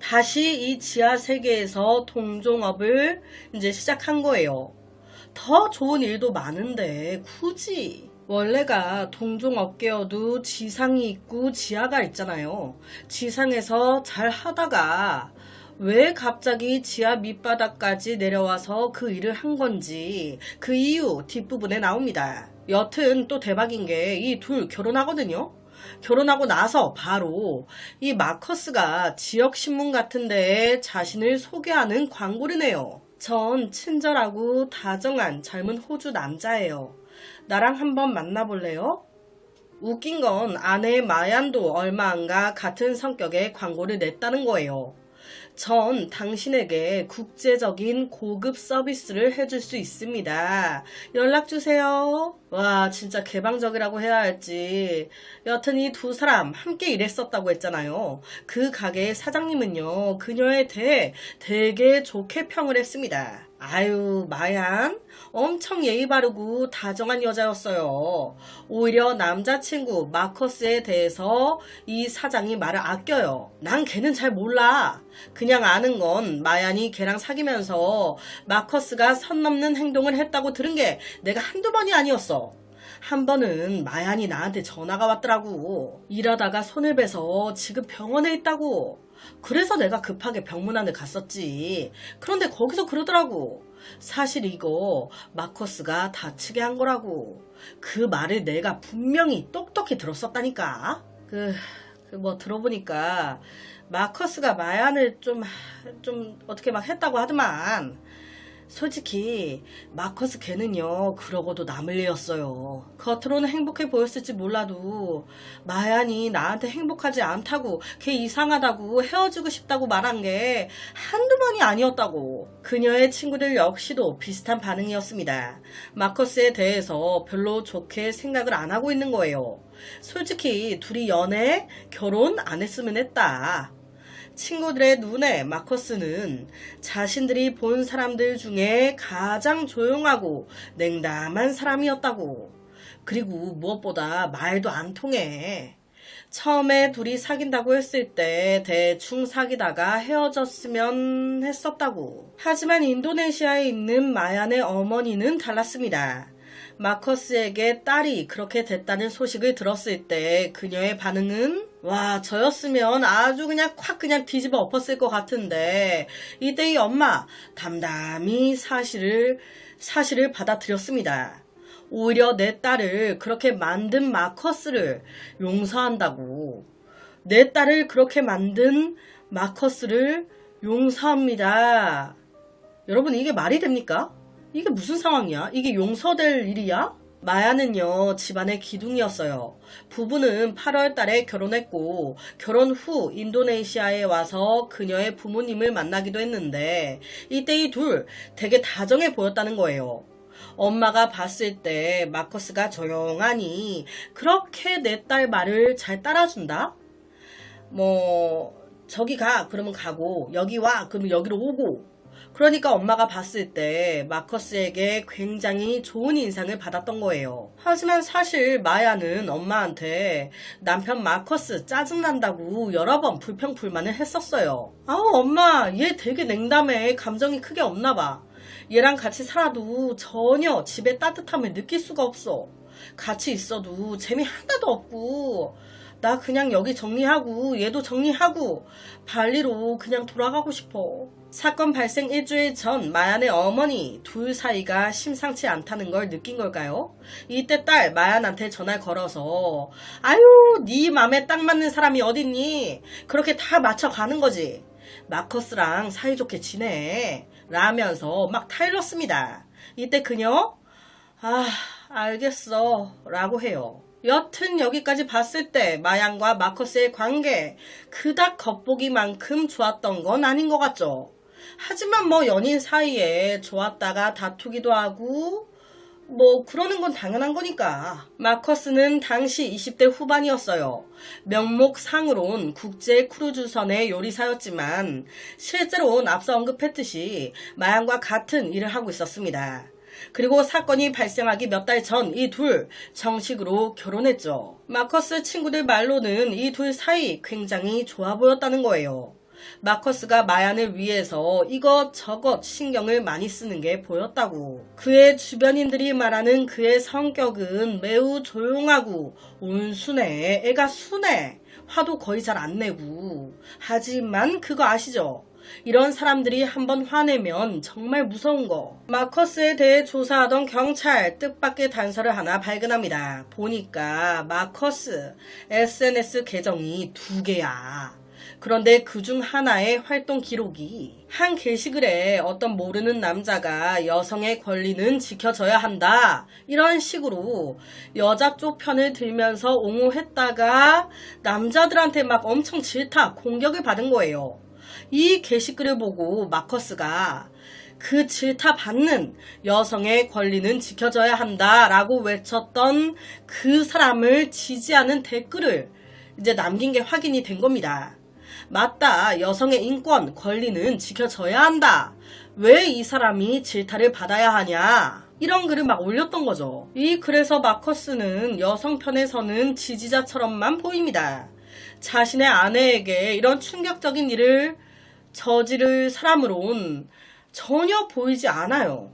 다시 이 지하 세계에서 동종업을 이제 시작한 거예요. 더 좋은 일도 많은데 굳이. 원래가 동종업계여도 지상이 있고 지하가 있잖아요. 지상에서 잘 하다가 왜 갑자기 지하 밑바닥까지 내려와서 그 일을 한 건지 그 이유 뒷부분에 나옵니다. 여튼 또 대박인 게 이 둘 결혼하거든요. 결혼하고 나서 바로 이 마커스가 지역신문 같은 데에 자신을 소개하는 광고를 내요. 전 친절하고 다정한 젊은 호주 남자예요. 나랑 한번 만나볼래요? 웃긴 건 아내 마얀도 얼마 안가 같은 성격의 광고를 냈다는 거예요. 전 당신에게 국제적인 고급 서비스를 해줄 수 있습니다. 연락주세요. 와, 진짜 개방적이라고 해야 할지. 여튼 이 두 사람 함께 일했었다고 했잖아요. 그 가게의 사장님은요, 그녀에 대해 되게 좋게 평을 했습니다. 아유, 마얀 엄청 예의 바르고 다정한 여자였어요. 오히려 남자친구 마커스에 대해서 이 사장이 말을 아껴요. 난 걔는 잘 몰라. 그냥 아는 건 마얀이 걔랑 사귀면서 마커스가 선 넘는 행동을 했다고 들은 게 내가 한두 번이 아니었어. 한 번은 마얀이 나한테 전화가 왔더라고. 일하다가 손을 베서 지금 병원에 있다고. 그래서 내가 급하게 병문안을 갔었지. 그런데 거기서 그러더라고. 사실 이거 마커스가 다치게 한 거라고. 그 말을 내가 분명히 똑똑히 들었었다니까. 뭐 들어보니까 마커스가 마얀을 좀 어떻게 막 했다고 하더만. 솔직히 마커스 걔는요, 그러고도 남을 일이었어요. 겉으로는 행복해 보였을지 몰라도 마얀이 나한테 행복하지 않다고, 걔 이상하다고, 헤어지고 싶다고 말한 게 한두 번이 아니었다고. 그녀의 친구들 역시도 비슷한 반응이었습니다. 마커스에 대해서 별로 좋게 생각을 안 하고 있는 거예요. 솔직히 둘이 연애, 결혼 안 했으면 했다. 친구들의 눈에 마커스는 자신들이 본 사람들 중에 가장 조용하고 냉담한 사람이었다고. 그리고 무엇보다 말도 안 통해. 처음에 둘이 사귄다고 했을 때 대충 사귀다가 헤어졌으면 했었다고. 하지만 인도네시아에 있는 마얀의 어머니는 달랐습니다. 마커스에게 딸이 그렇게 됐다는 소식을 들었을 때 그녀의 반응은, 와, 저였으면 아주 그냥 콱 그냥 뒤집어 엎었을 것 같은데, 이때 이 엄마 담담히 사실을 받아들였습니다. 오히려 내 딸을 그렇게 만든 마커스를 용서한다고. 내 딸을 그렇게 만든 마커스를 용서합니다. 여러분, 이게 말이 됩니까? 이게 무슨 상황이야? 이게 용서될 일이야? 마야는요, 집안의 기둥이었어요. 부부는 8월 달에 결혼했고, 결혼 후 인도네시아에 와서 그녀의 부모님을 만나기도 했는데, 이때 이 둘 되게 다정해 보였다는 거예요. 엄마가 봤을 때 마커스가 조용하니 그렇게 내 딸 말을 잘 따라준다? 저기 가, 그러면 가고, 여기 와, 그러면 여기로 오고. 그러니까 엄마가 봤을 때 마커스에게 굉장히 좋은 인상을 받았던 거예요. 하지만 사실 마야는 엄마한테 남편 마커스 짜증난다고 여러 번 불평불만을 했었어요. 아우, 엄마, 얘 되게 냉담해. 감정이 크게 없나 봐. 얘랑 같이 살아도 전혀 집의 따뜻함을 느낄 수가 없어. 같이 있어도 재미 하나도 없고, 나 그냥 여기 정리하고 얘도 정리하고 발리로 그냥 돌아가고 싶어. 사건 발생 일주일 전 마얀의 어머니 둘 사이가 심상치 않다는 걸 느낀 걸까요? 이때 딸 마얀한테 전화를 걸어서, 아유, 네 맘에 딱 맞는 사람이 어딨니? 그렇게 다 맞춰가는 거지. 마커스랑 사이좋게 지내. 라면서 막 타일렀습니다. 이때 그녀, 알겠어 라고 해요. 여튼 여기까지 봤을 때 마얀과 마커스의 관계 그닥 겉보기만큼 좋았던 건 아닌 것 같죠. 하지만 연인 사이에 좋았다가 다투기도 하고 그러는 건 당연한 거니까. 마커스는 당시 20대 후반이었어요. 명목상으론 국제 크루즈선의 요리사였지만 실제로는 앞서 언급했듯이 마얀과 같은 일을 하고 있었습니다. 그리고 사건이 발생하기 몇 달 전 이 둘 정식으로 결혼했죠. 마커스 친구들 말로는 이 둘 사이 굉장히 좋아 보였다는 거예요. 마커스가 마얀을 위해서 이것저것 신경을 많이 쓰는 게 보였다고. 그의 주변인들이 말하는 그의 성격은 매우 조용하고 온순해. 애가 순해. 화도 거의 잘 안 내고. 하지만 그거 아시죠? 이런 사람들이 한번 화내면 정말 무서운 거. 마커스에 대해 조사하던 경찰 뜻밖의 단서를 하나 발견합니다. 보니까 마커스 SNS 계정이 2개야. 그런데 그중 하나의 활동 기록이 한 게시글에 어떤 모르는 남자가 여성의 권리는 지켜져야 한다 이런 식으로 여자 쪽 편을 들면서 옹호했다가 남자들한테 막 엄청 질타 공격을 받은 거예요. 이 게시글을 보고 마커스가 그 질타 받는 여성의 권리는 지켜져야 한다라고 외쳤던 그 사람을 지지하는 댓글을 이제 남긴 게 확인이 된 겁니다. 맞다. 여성의 인권, 권리는 지켜져야 한다. 왜 이 사람이 질타를 받아야 하냐. 이런 글을 막 올렸던 거죠. 이 글에서 마커스는 여성 편에 서는 지지자처럼만 보입니다. 자신의 아내에게 이런 충격적인 일을 저지를 사람으론 전혀 보이지 않아요.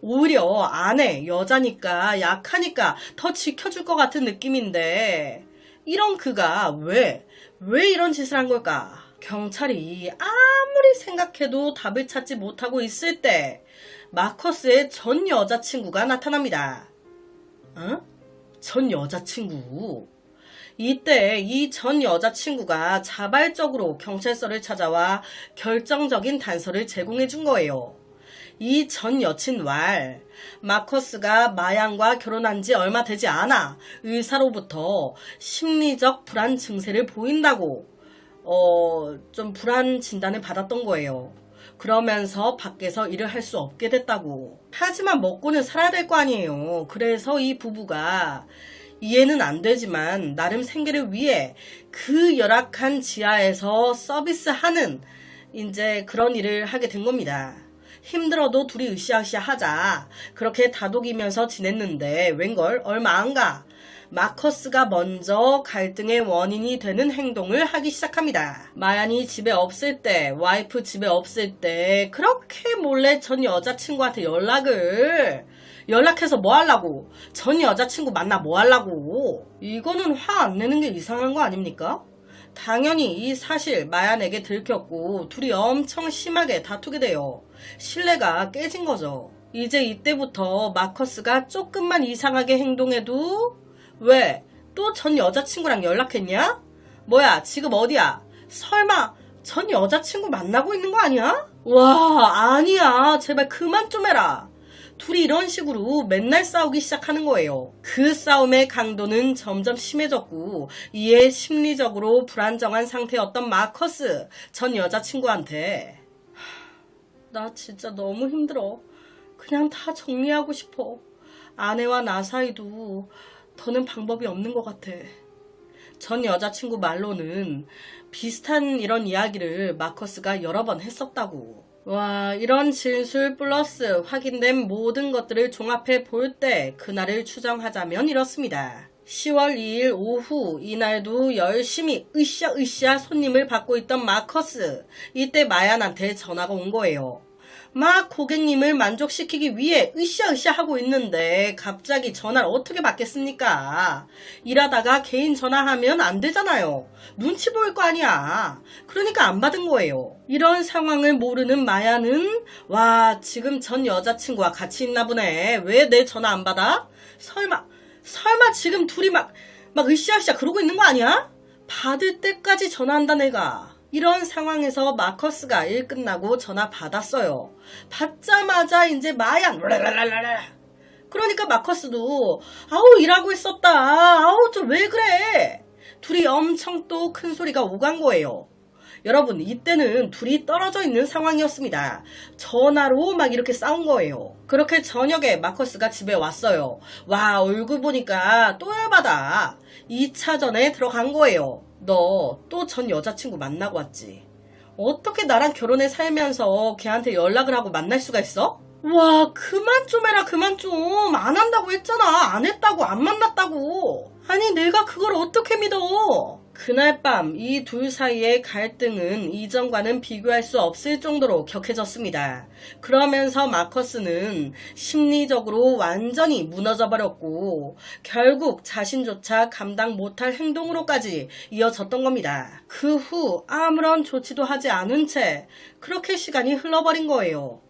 오히려 아내, 여자니까 약하니까 더 지켜줄 것 같은 느낌인데 이런 그가 왜 이런 짓을 한 걸까? 경찰이 아무리 생각해도 답을 찾지 못하고 있을 때 마커스의 전 여자친구가 나타납니다. 전 여자친구? 이때 이 전 여자친구가 자발적으로 경찰서를 찾아와 결정적인 단서를 제공해 준 거예요. 이 전 여친 왈, 마커스가 마양과 결혼한 지 얼마 되지 않아 의사로부터 심리적 불안 증세를 보인다고 좀 불안 진단을 받았던 거예요. 그러면서 밖에서 일을 할 수 없게 됐다고. 하지만 먹고는 살아야 될 거 아니에요. 그래서 이 부부가 이해는 안 되지만 나름 생계를 위해 그 열악한 지하에서 서비스하는 이제 그런 일을 하게 된 겁니다. 힘들어도 둘이 으쌰으쌰 하자. 그렇게 다독이면서 지냈는데 웬걸 얼마 안 가. 마커스가 먼저 갈등의 원인이 되는 행동을 하기 시작합니다. 마얀이 집에 없을 때, 와이프 집에 없을 때 그렇게 몰래 전 여자친구한테 연락해서 뭐 하려고? 전 여자친구 만나 뭐 하려고? 이거는 화 안 내는 게 이상한 거 아닙니까? 당연히 이 사실 마얀에게 들켰고 둘이 엄청 심하게 다투게 돼요. 신뢰가 깨진 거죠. 이제 이때부터 마커스가 조금만 이상하게 행동해도 왜? 또 전 여자친구랑 연락했냐? 뭐야 지금 어디야? 설마 전 여자친구 만나고 있는 거 아니야? 와 아니야 제발 그만 좀 해라. 둘이 이런 식으로 맨날 싸우기 시작하는 거예요. 그 싸움의 강도는 점점 심해졌고 이에 심리적으로 불안정한 상태였던 마커스 전 여자친구한테 나 진짜 너무 힘들어. 그냥 다 정리하고 싶어. 아내와 나 사이도 더는 방법이 없는 것 같아. 전 여자친구 말로는 비슷한 이런 이야기를 마커스가 여러 번 했었다고. 와 이런 진술 플러스 확인된 모든 것들을 종합해 볼 때 그날을 추정하자면 이렇습니다. 10월 2일 오후 이날도 열심히 으쌰으쌰 손님을 받고 있던 마커스. 이때 마얀한테 전화가 온 거예요. 막 고객님을 만족시키기 위해 으쌰으쌰 하고 있는데 갑자기 전화를 어떻게 받겠습니까? 일하다가 개인 전화하면 안 되잖아요. 눈치 보일 거 아니야. 그러니까 안 받은 거예요. 이런 상황을 모르는 마야는 와 지금 전 여자친구와 같이 있나 보네. 왜 내 전화 안 받아? 설마 지금 둘이 막 으쌰으쌰 그러고 있는 거 아니야? 받을 때까지 전화한다 내가. 이런 상황에서 마커스가 일 끝나고 전화 받았어요. 받자마자 이제 마얀 그러니까 마커스도 아우 일하고 있었다. 아우 좀 왜 그래. 둘이 엄청 또 큰 소리가 오간 거예요. 여러분 이때는 둘이 떨어져 있는 상황이었습니다. 전화로 막 이렇게 싸운 거예요. 그렇게 저녁에 마커스가 집에 왔어요. 와 얼굴 보니까 또 열받아. 2차전에 들어간 거예요. 너 또 전 여자친구 만나고 왔지? 어떻게 나랑 결혼해 살면서 걔한테 연락을 하고 만날 수가 있어? 와 그만 좀 해라 그만 좀. 안 한다고 했잖아. 안 했다고 안 만났다고. 아니 내가 그걸 어떻게 믿어. 그날 밤 이 둘 사이의 갈등은 이전과는 비교할 수 없을 정도로 격해졌습니다. 그러면서 마커스는 심리적으로 완전히 무너져 버렸고 결국 자신조차 감당 못할 행동으로까지 이어졌던 겁니다. 그 후 아무런 조치도 하지 않은 채 그렇게 시간이 흘러버린 거예요.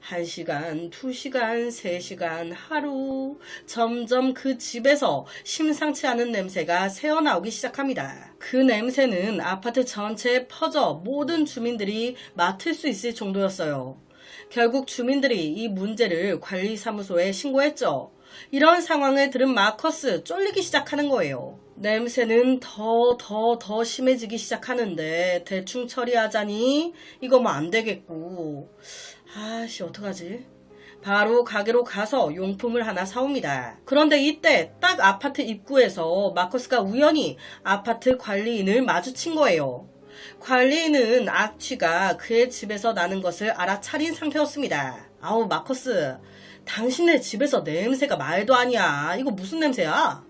1시간, 2시간, 3시간, 하루. 점점 그 집에서 심상치 않은 냄새가 새어나오기 시작합니다. 그 냄새는 아파트 전체에 퍼져 모든 주민들이 맡을 수 있을 정도였어요. 결국 주민들이 이 문제를 관리사무소에 신고했죠. 이런 상황을 들은 마커스 쫄리기 시작하는 거예요. 냄새는 더 심해지기 시작하는데 대충 처리하자니 이거 뭐 안 되겠고. 아씨 어떡하지? 바로 가게로 가서 용품을 하나 사옵니다. 그런데 이때 딱 아파트 입구에서 마커스가 우연히 아파트 관리인을 마주친 거예요. 관리인은 악취가 그의 집에서 나는 것을 알아차린 상태였습니다. 아우 마커스, 당신네 집에서 냄새가 말도 아니야. 이거 무슨 냄새야?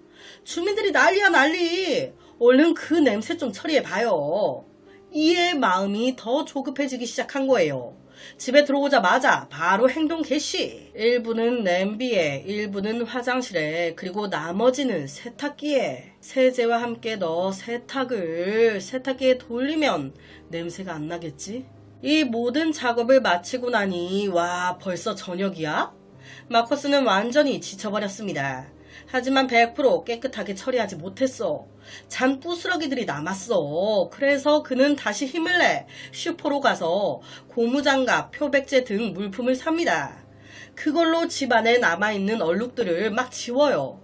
주민들이 난리야 난리. 얼른 그 냄새 좀 처리해봐요. 이의 마음이 더 조급해지기 시작한 거예요. 집에 들어오자마자 바로 행동 개시. 일부는 냄비에, 일부는 화장실에, 그리고 나머지는 세탁기에. 세제와 함께 넣어 세탁기에 돌리면 냄새가 안 나겠지? 이 모든 작업을 마치고 나니 와 벌써 저녁이야? 마커스는 완전히 지쳐버렸습니다. 하지만 100% 깨끗하게 처리하지 못했어. 잔부스러기들이 남았어. 그래서 그는 다시 힘을 내 슈퍼로 가서 고무장갑, 표백제 등 물품을 삽니다. 그걸로 집안에 남아있는 얼룩들을 막 지워요.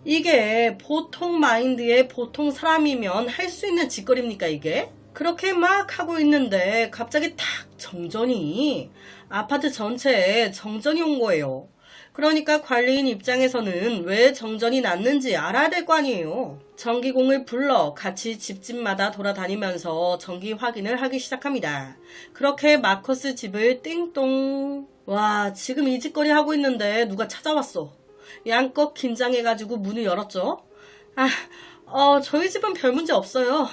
이게 보통 마인드의 보통 사람이면 할 수 있는 짓거리입니까 이게? 그렇게 막 하고 있는데 갑자기 탁 정전이, 아파트 전체에 정전이 온 거예요. 그러니까 관리인 입장에서는 왜 정전이 났는지 알아야 될 거 아니에요. 전기공을 불러 같이 집집마다 돌아다니면서 전기 확인을 하기 시작합니다. 그렇게 마커스 집을 띵동. 와, 지금 이 짓거리 하고 있는데 누가 찾아왔어. 양껏 긴장해가지고 문을 열었죠. 저희 집은 별 문제 없어요.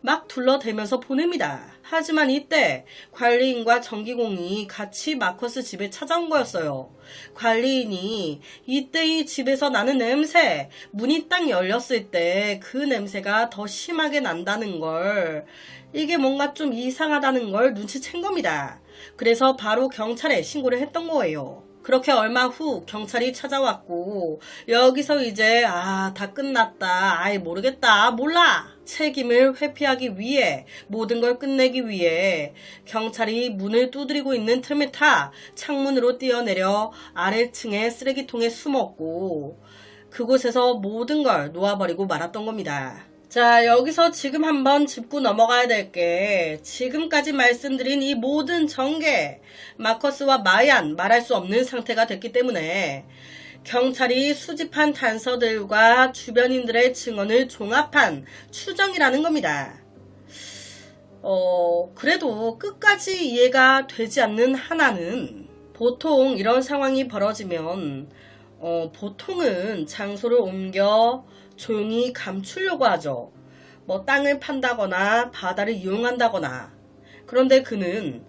막 둘러대면서 보냅니다. 하지만 이때 관리인과 전기공이 같이 마커스 집에 찾아온 거였어요. 관리인이 이때 이 집에서 나는 냄새, 문이 딱 열렸을 때 그 냄새가 더 심하게 난다는 걸, 이게 뭔가 좀 이상하다는 걸 눈치챈 겁니다. 그래서 바로 경찰에 신고를 했던 거예요. 그렇게 얼마 후 경찰이 찾아왔고 여기서 이제 다 끝났다. 아이 모르겠다. 몰라. 책임을 회피하기 위해 모든 걸 끝내기 위해 경찰이 문을 두드리고 있는 틈을 타 창문으로 뛰어내려 아래층의 쓰레기통에 숨었고 그곳에서 모든 걸 놓아버리고 말았던 겁니다. 자, 여기서 지금 한번 짚고 넘어가야 될 게 지금까지 말씀드린 이 모든 전개, 마커스와 마얀 말할 수 없는 상태가 됐기 때문에 경찰이 수집한 단서들과 주변인들의 증언을 종합한 추정이라는 겁니다. 그래도 끝까지 이해가 되지 않는 하나는 보통 이런 상황이 벌어지면 보통은 장소를 옮겨 조용히 감추려고 하죠. 뭐 땅을 판다거나 바다를 이용한다거나. 그런데 그는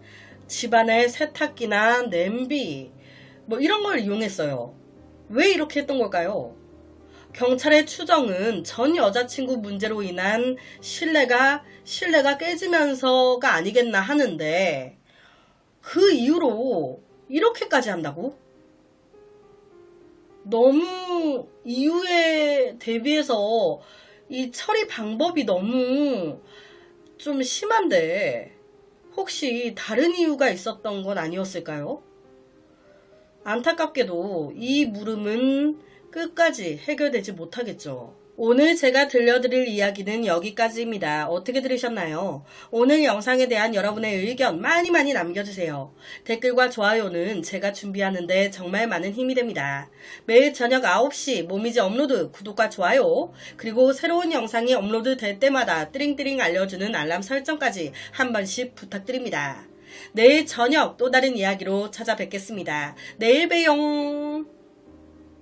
집안의 세탁기나 냄비 뭐 이런 걸 이용했어요. 왜 이렇게 했던 걸까요? 경찰의 추정은 전 여자친구 문제로 인한 신뢰가 깨지면서가 아니겠나 하는데 그 이후로 이렇게까지 한다고? 너무 이유에 대비해서 이 처리 방법이 너무 좀 심한데 혹시 다른 이유가 있었던 건 아니었을까요? 안타깝게도 이 물음은 끝까지 해결되지 못하겠죠. 오늘 제가 들려드릴 이야기는 여기까지입니다. 어떻게 들으셨나요? 오늘 영상에 대한 여러분의 의견 많이 남겨주세요. 댓글과 좋아요는 제가 준비하는데 정말 많은 힘이 됩니다. 매일 저녁 9시 모미지 업로드 구독과 좋아요 그리고 새로운 영상이 업로드 될 때마다 띠링띠링 알려주는 알람 설정까지 한 번씩 부탁드립니다. 내일 저녁 또 다른 이야기로 찾아뵙겠습니다. 내일 봬용.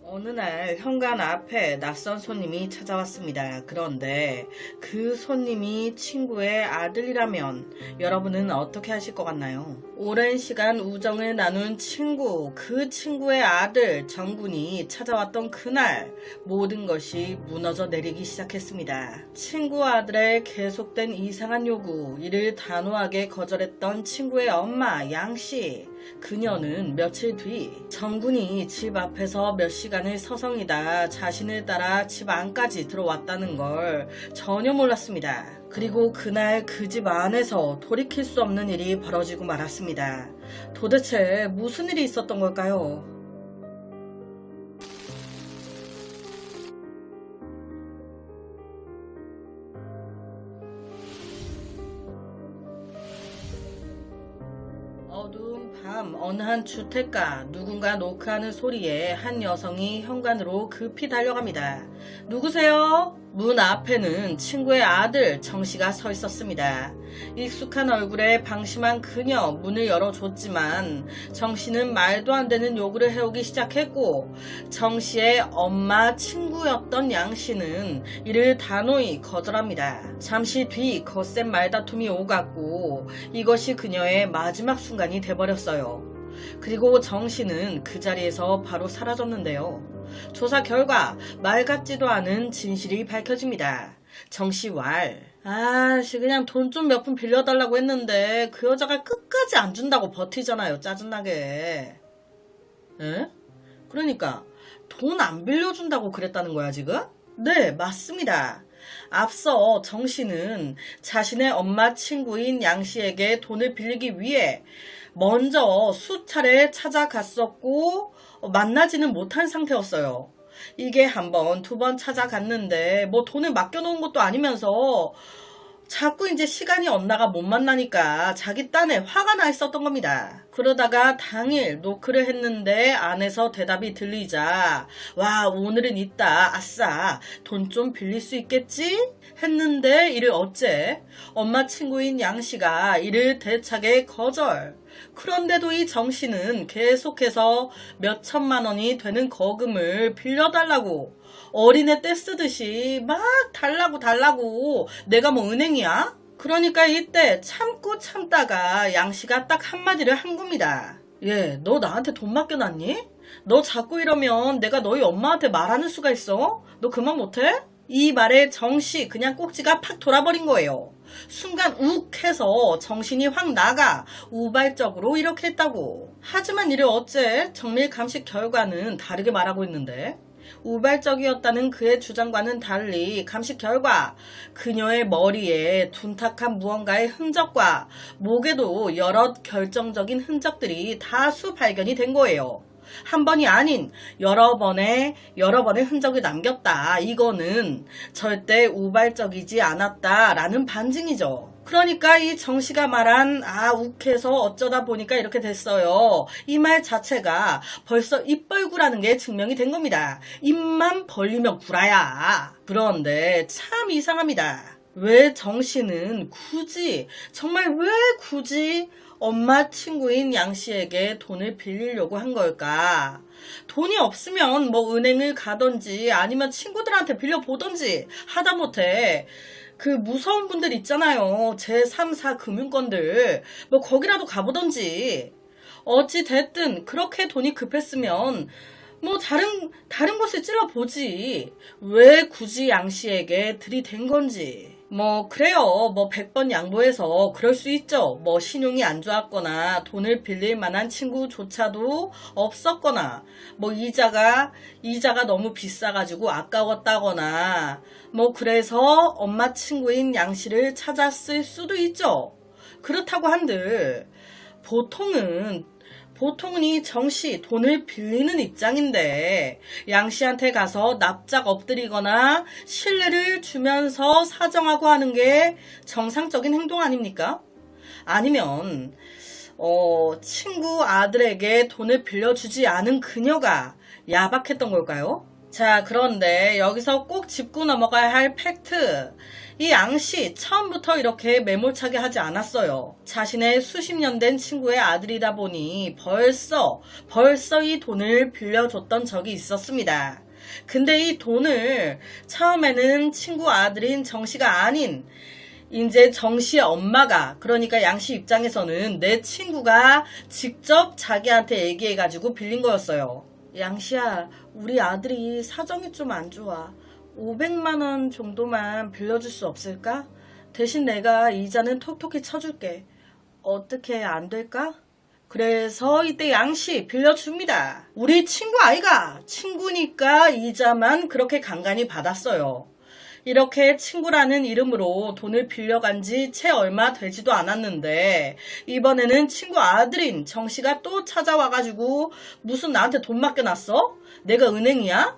어느 날 현관 앞에 낯선 손님이 찾아왔습니다. 그런데 그 손님이 친구의 아들이라면 여러분은 어떻게 하실 것 같나요? 오랜 시간 우정을 나눈 친구, 그 친구의 아들 정군이 찾아왔던 그날 모든 것이 무너져 내리기 시작했습니다. 친구 아들의 계속된 이상한 요구, 이를 단호하게 거절했던 친구의 엄마 양씨. 그녀는 며칠 뒤 정군이 집 앞에서 몇 시간을 서성이다 자신을 따라 집 안까지 들어왔다는 걸 전혀 몰랐습니다. 그리고 그날 그 집 안에서 돌이킬 수 없는 일이 벌어지고 말았습니다. 도대체 무슨 일이 있었던 걸까요? 어두운 밤 어느 한 주택가, 누군가 노크하는 소리에 한 여성이 현관으로 급히 달려갑니다. 누구세요? 문 앞에는 친구의 아들 정씨가 서 있었습니다. 익숙한 얼굴에 방심한 그녀, 문을 열어줬지만 정씨는 말도 안 되는 요구를 해오기 시작했고, 정씨의 엄마 친구였던 양씨는 이를 단호히 거절합니다. 잠시 뒤 거센 말다툼이 오갔고 이것이 그녀의 마지막 순간이 돼버렸어요. 그리고 정씨는 그 자리에서 바로 사라졌는데요. 조사 결과 말 같지도 않은 진실이 밝혀집니다. 정씨 왈. 그냥 돈 좀 몇 푼 빌려달라고 했는데 그 여자가 끝까지 안 준다고 버티잖아요. 짜증나게. 에? 그러니까 돈 안 빌려준다고 그랬다는 거야 지금? 네, 맞습니다. 앞서 정씨는 자신의 엄마 친구인 양씨에게 돈을 빌리기 위해 먼저 수차례 찾아갔었고 만나지는 못한 상태였어요. 이게 한 번, 두 번 찾아갔는데 뭐 돈을 맡겨놓은 것도 아니면서 자꾸 이제 시간이 엇나가 못 만나니까 자기 딴에 화가 나 있었던 겁니다. 그러다가 당일 노크를 했는데 안에서 대답이 들리자 와, 오늘은 있다, 아싸, 돈 좀 빌릴 수 있겠지? 했는데 이를 어째 엄마 친구인 양씨가 이를 대차게 거절. 그런데도 이 정씨는 계속해서 몇 천만 원이 되는 거금을 빌려달라고 어린애 떼쓰듯이 막 달라고 내가 뭐 은행이야? 그러니까 이때 참고 참다가 양씨가 딱 한마디를 한 겁니다. 얘, 너 나한테 돈 맡겨놨니? 너 자꾸 이러면 내가 너희 엄마한테 말하는 수가 있어? 너 그만 못해? 이 말에 정씨 그냥 꼭지가 팍 돌아버린 거예요. 순간 욱 해서 정신이 확 나가 우발적으로 이렇게 했다고. 하지만 이를 어째 정밀 감식 결과는 다르게 말하고 있는데, 우발적이었다는 그의 주장과는 달리 감식 결과 그녀의 머리에 둔탁한 무언가의 흔적과 목에도 여러 결정적인 흔적들이 다수 발견이 된 거예요. 한 번이 아닌 여러 번의 흔적을 남겼다. 이거는 절대 우발적이지 않았다라는 반증이죠. 그러니까 이 정씨가 말한 욱해서 어쩌다 보니까 이렇게 됐어요. 이 말 자체가 벌써 입벌구라는 게 증명이 된 겁니다. 입만 벌리면 구라야. 그런데 참 이상합니다. 왜 정씨는 정말 왜 굳이 엄마 친구인 양씨에게 돈을 빌리려고 한 걸까? 돈이 없으면 뭐 은행을 가든지 아니면 친구들한테 빌려보든지 하다못해 그 무서운 분들 있잖아요. 제3, 4 금융권들 뭐 거기라도 가보든지. 어찌 됐든 그렇게 돈이 급했으면 뭐 다른 곳을 찔러보지. 왜 굳이 양씨에게 들이댄 건지. 뭐 그래요. 뭐 100번 양보해서 그럴 수 있죠. 뭐 신용이 안 좋았거나 돈을 빌릴 만한 친구조차도 없었거나 뭐 이자가 너무 비싸가지고 아까웠다거나 뭐 그래서 엄마 친구인 양씨를 찾았을 수도 있죠. 그렇다고 한들 보통은 이 정씨 돈을 빌리는 입장인데 양씨한테 가서 납작 엎드리거나 신뢰를 주면서 사정하고 하는 게 정상적인 행동 아닙니까? 아니면 친구 아들에게 돈을 빌려주지 않은 그녀가 야박했던 걸까요? 자, 그런데 여기서 꼭 짚고 넘어가야 할 팩트. 이 양씨 처음부터 이렇게 매몰차게 하지 않았어요. 자신의 수십 년 된 친구의 아들이다 보니 벌써 이 돈을 빌려줬던 적이 있었습니다. 근데 이 돈을 처음에는 친구 아들인 정씨가 아닌 이제 정씨의 엄마가, 그러니까 양씨 입장에서는 내 친구가 직접 자기한테 얘기해가지고 빌린 거였어요. 양씨야, 우리 아들이 사정이 좀 안 좋아. 500만 원 정도만 빌려줄 수 없을까? 대신 내가 이자는 톡톡히 쳐줄게. 어떻게 안 될까? 그래서 이때 양씨 빌려줍니다. 우리 친구 아이가 친구니까 이자만 그렇게 간간히 받았어요. 이렇게 친구라는 이름으로 돈을 빌려간 지 채 얼마 되지도 않았는데 이번에는 친구 아들인 정씨가 또 찾아와가지고 무슨 나한테 돈 맡겨놨어? 내가 은행이야?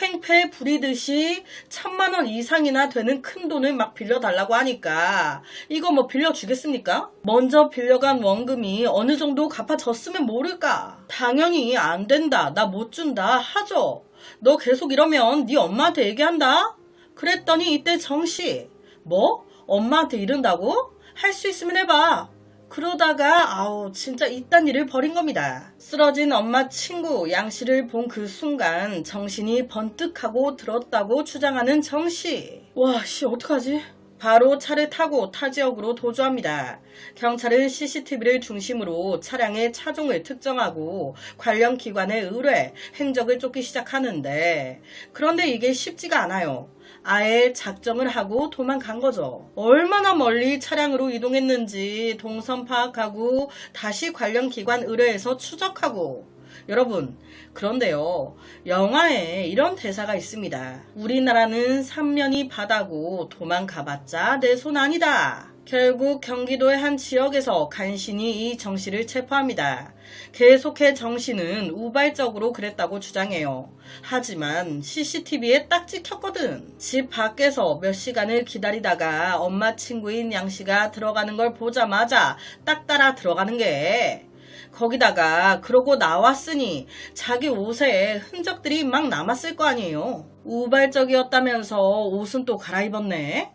횡패 부리듯이 1000만 원 이상이나 되는 큰 돈을 막 빌려달라고 하니까 이거 뭐 빌려주겠습니까? 먼저 빌려간 원금이 어느 정도 갚아졌으면 모를까? 당연히 안 된다, 나 못 준다 하죠. 너 계속 이러면 네 엄마한테 얘기한다? 그랬더니 이때 정씨, 뭐? 엄마한테 이른다고? 할 수 있으면 해봐. 그러다가 진짜 이딴 일을 벌인 겁니다. 쓰러진 엄마 친구 양씨를 본 그 순간 정신이 번뜩하고 들었다고 주장하는 정씨. 와, 씨, 어떡하지? 바로 차를 타고 타 지역으로 도주합니다. 경찰은 CCTV를 중심으로 차량의 차종을 특정하고 관련 기관에 의뢰, 행적을 쫓기 시작하는데 그런데 이게 쉽지가 않아요. 아예 작정을 하고 도망간 거죠. 얼마나 멀리 차량으로 이동했는지 동선 파악하고 다시 관련 기관 의뢰해서 추적하고. 여러분, 그런데요, 영화에 이런 대사가 있습니다. 우리나라는 삼면이 바다고 도망가봤자 내 손 아니다. 결국 경기도의 한 지역에서 간신히 이 정씨를 체포합니다. 계속해 정씨는 우발적으로 그랬다고 주장해요. 하지만 CCTV에 딱 찍혔거든. 집 밖에서 몇 시간을 기다리다가 엄마 친구인 양씨가 들어가는 걸 보자마자 딱 따라 들어가는 게, 거기다가 그러고 나왔으니 자기 옷에 흔적들이 막 남았을 거 아니에요. 우발적이었다면서 옷은 또 갈아입었네.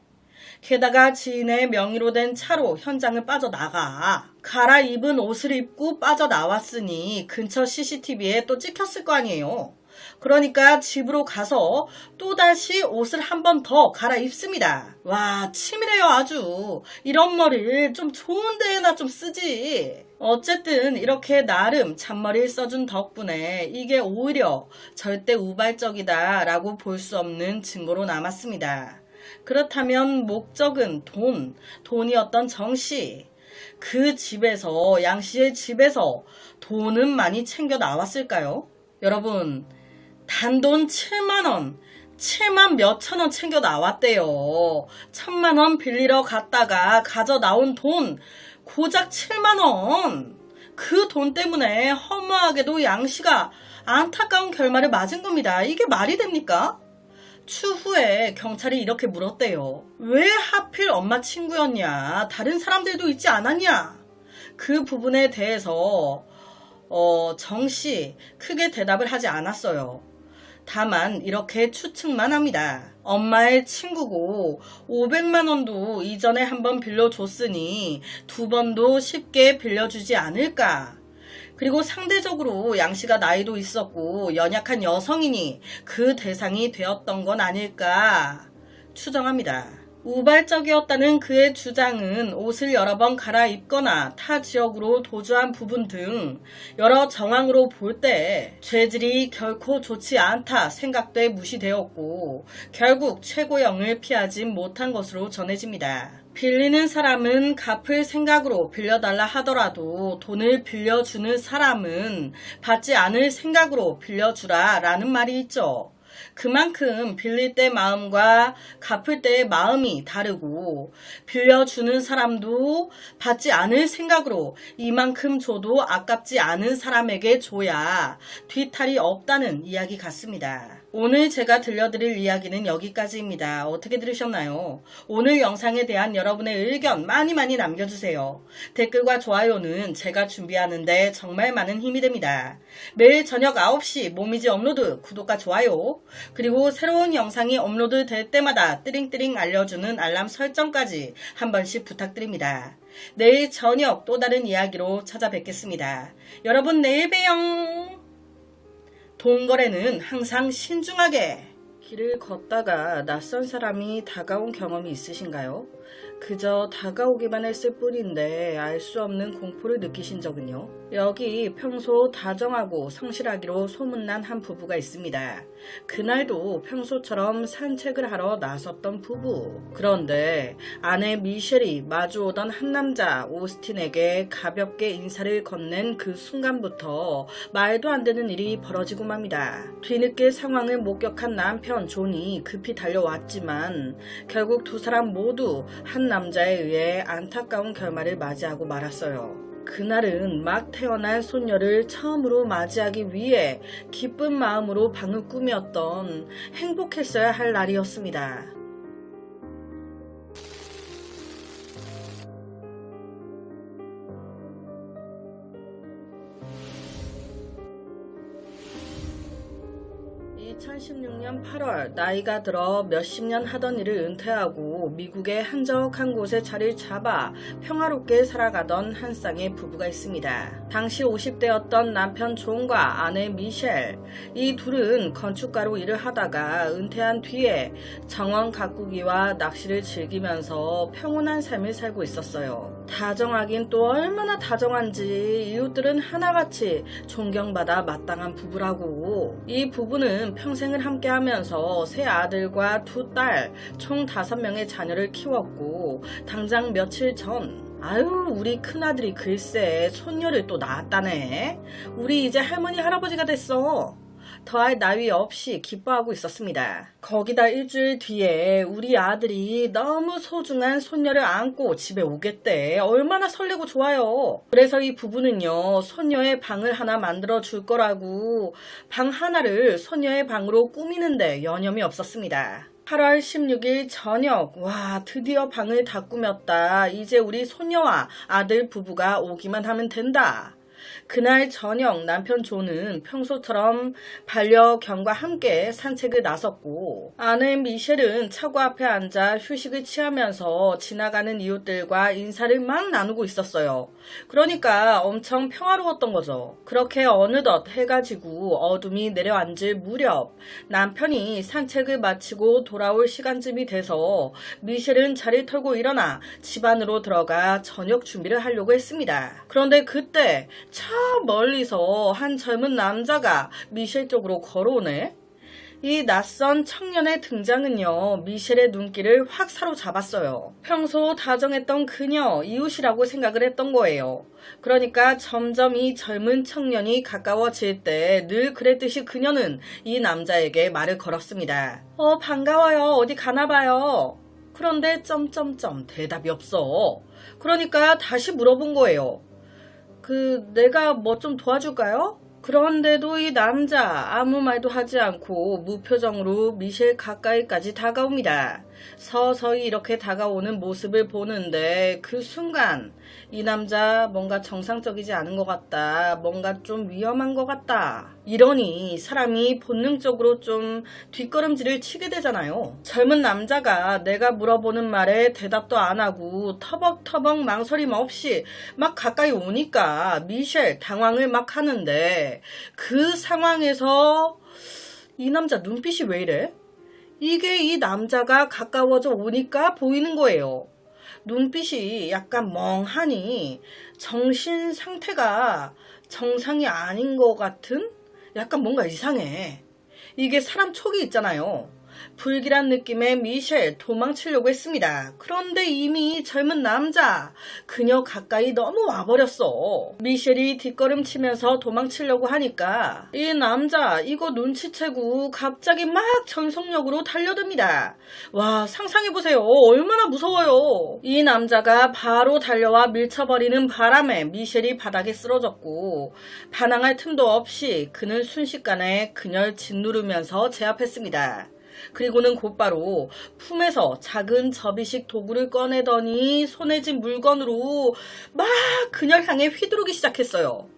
게다가 지인의 명의로 된 차로 현장을 빠져나가. 갈아입은 옷을 입고 빠져나왔으니 근처 CCTV에 또 찍혔을 거 아니에요. 그러니까 집으로 가서 또다시 옷을 한 번 더 갈아입습니다. 와, 치밀해요 아주. 이런 머리를 좀 좋은 데에나 좀 쓰지. 어쨌든 이렇게 나름 잔머리를 써준 덕분에 이게 오히려 절대 우발적이다 라고 볼 수 없는 증거로 남았습니다. 그렇다면 목적은 돈이었던 정씨. 그 집에서, 양씨의 집에서 돈은 많이 챙겨 나왔을까요? 여러분, 단돈 7만원, 7만 몇천 원 챙겨 나왔대요. 1000만원 빌리러 갔다가 가져 나온 돈 고작 7만원. 그 돈 때문에 허무하게도 양씨가 안타까운 결말을 맞은 겁니다. 이게 말이 됩니까? 추후에 경찰이 이렇게 물었대요. 왜 하필 엄마 친구였냐? 다른 사람들도 있지 않았냐? 그 부분에 대해서 정씨 크게 대답을 하지 않았어요. 다만 이렇게 추측만 합니다. 엄마의 친구고 500만 원도 이전에 한번 빌려줬으니 두 번도 쉽게 빌려주지 않을까. 그리고 상대적으로 양씨가 나이도 있었고 연약한 여성이니 그 대상이 되었던 건 아닐까 추정합니다. 우발적이었다는 그의 주장은 옷을 여러 번 갈아입거나 타 지역으로 도주한 부분 등 여러 정황으로 볼 때 죄질이 결코 좋지 않다 생각돼 무시되었고 결국 최고형을 피하지 못한 것으로 전해집니다. 빌리는 사람은 갚을 생각으로 빌려달라 하더라도 돈을 빌려주는 사람은 받지 않을 생각으로 빌려주라 라는 말이 있죠. 그만큼 빌릴 때 마음과 갚을 때의 마음이 다르고 빌려주는 사람도 받지 않을 생각으로 이만큼 줘도 아깝지 않은 사람에게 줘야 뒤탈이 없다는 이야기 같습니다. 오늘 제가 들려드릴 이야기는 여기까지입니다. 어떻게 들으셨나요? 오늘 영상에 대한 여러분의 의견 많이 남겨주세요. 댓글과 좋아요는 제가 준비하는데 정말 많은 힘이 됩니다. 매일 저녁 9시 모미지 업로드 구독과 좋아요, 그리고 새로운 영상이 업로드 될 때마다 띠링띠링 알려주는 알람 설정까지 한 번씩 부탁드립니다. 내일 저녁 또 다른 이야기로 찾아뵙겠습니다. 여러분 내일 봬요. 돈거래는 항상 신중하게. 길을 걷다가 낯선 사람이 다가온 경험이 있으신가요? 그저 다가오기만 했을 뿐인데 알 수 없는 공포를 느끼신 적은요? 여기 평소 다정하고 성실하기로 소문난 한 부부가 있습니다. 그날도 평소처럼 산책을 하러 나섰던 부부. 그런데 아내 미셸이 마주오던 한 남자 오스틴에게 가볍게 인사를 건넨 그 순간부터 말도 안 되는 일이 벌어지고 맙니다. 뒤늦게 상황을 목격한 남편 존이 급히 달려왔지만 결국 두 사람 모두 한 남자에 의해 안타까운 결말을 맞이하고 말았어요. 그날은 막 태어난 손녀를 처음으로 맞이하기 위해 기쁜 마음으로 방을 꾸몄던 행복했어야 할 날이었습니다. 2016년 8월 나이가 들어 몇십 년 하던 일을 은퇴하고 미국의 한적한 곳에 자리를 잡아 평화롭게 살아가던 한 쌍의 부부가 있습니다. 당시 50대였던 남편 존과 아내 미셸, 이 둘은 건축가로 일을 하다가 은퇴한 뒤에 정원 가꾸기와 낚시를 즐기면서 평온한 삶을 살고 있었어요. 다정하긴 또 얼마나 다정한지 이웃들은 하나같이 존경받아 마땅한 부부라고. 이 부부는 평생을 함께하면서 세 아들과 두 딸, 총 5명의 자녀를 키웠고 당장 며칠 전 우리 큰아들이 글쎄 손녀를 또 낳았다네. 우리 이제 할머니 할아버지가 됐어. 더할 나위 없이 기뻐하고 있었습니다. 거기다 일주일 뒤에 우리 아들이 너무 소중한 손녀를 안고 집에 오겠대. 얼마나 설레고 좋아요. 그래서 이 부부는요, 손녀의 방을 하나 만들어 줄 거라고 방 하나를 손녀의 방으로 꾸미는데 여념이 없었습니다. 8월 16일 저녁, 와, 드디어 방을 다 꾸몄다. 이제 우리 손녀와 아들 부부가 오기만 하면 된다. 그날 저녁 남편 존은 평소처럼 반려견과 함께 산책을 나섰고 아내 미셸은 차고 앞에 앉아 휴식을 취하면서 지나가는 이웃들과 인사를 막 나누고 있었어요. 그러니까 엄청 평화로웠던 거죠. 그렇게 어느덧 해가 지고 어둠이 내려앉을 무렵 남편이 산책을 마치고 돌아올 시간쯤이 돼서 미셸은 자리를 털고 일어나 집 안으로 들어가 저녁 준비를 하려고 했습니다. 그런데 그때 저 멀리서 한 젊은 남자가 미셸 쪽으로 걸어오네. 이 낯선 청년의 등장은요, 미셸의 눈길을 확 사로잡았어요. 평소 다정했던 그녀, 이웃이라고 생각을 했던 거예요. 그러니까 점점 이 젊은 청년이 가까워질 때 늘 그랬듯이 그녀는 이 남자에게 말을 걸었습니다. 반가워요. 어디 가나봐요. 그런데 대답이 없어. 그러니까 다시 물어본 거예요. 내가 뭐 좀 도와줄까요? 그런데도 이 남자 아무 말도 하지 않고 무표정으로 미셸 가까이까지 다가옵니다. 서서히 이렇게 다가오는 모습을 보는데 그 순간 이 남자 뭔가 정상적이지 않은 것 같다. 뭔가 좀 위험한 것 같다. 이러니 사람이 본능적으로 좀 뒷걸음질을 치게 되잖아요. 젊은 남자가 내가 물어보는 말에 대답도 안 하고 터벅터벅 망설임 없이 막 가까이 오니까 미셸 당황을 막 하는데 그 상황에서 이 남자 눈빛이 왜 이래? 이게 이 남자가 가까워져 오니까 보이는 거예요. 눈빛이 약간 멍하니 정신 상태가 정상이 아닌 것 같은? 약간 뭔가 이상해. 이게 사람 촉이 있잖아요. 불길한 느낌의 미셸 도망치려고 했습니다. 그런데 이미 젊은 남자, 그녀 가까이 너무 와버렸어. 미셸이 뒷걸음치면서 도망치려고 하니까 이 남자 이거 눈치채고 갑자기 막 전속력으로 달려듭니다. 와, 상상해보세요. 얼마나 무서워요. 이 남자가 바로 달려와 밀쳐버리는 바람에 미셸이 바닥에 쓰러졌고 반항할 틈도 없이 그는 순식간에 그녀를 짓누르면서 제압했습니다. 그리고는 곧바로 품에서 작은 접이식 도구를 꺼내더니 손에 쥔 물건으로 막 그녀를 향해 휘두르기 시작했어요.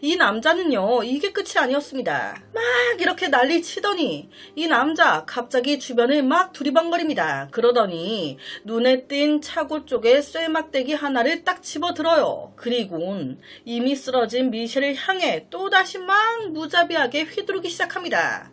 이 남자는요, 이게 끝이 아니었습니다. 막 이렇게 난리 치더니 이 남자 갑자기 주변을 막 두리번거립니다. 그러더니 눈에 띈 차고 쪽에 쇠막대기 하나를 딱 집어들어요. 그리곤 이미 쓰러진 미셸을 향해 또다시 막 무자비하게 휘두르기 시작합니다.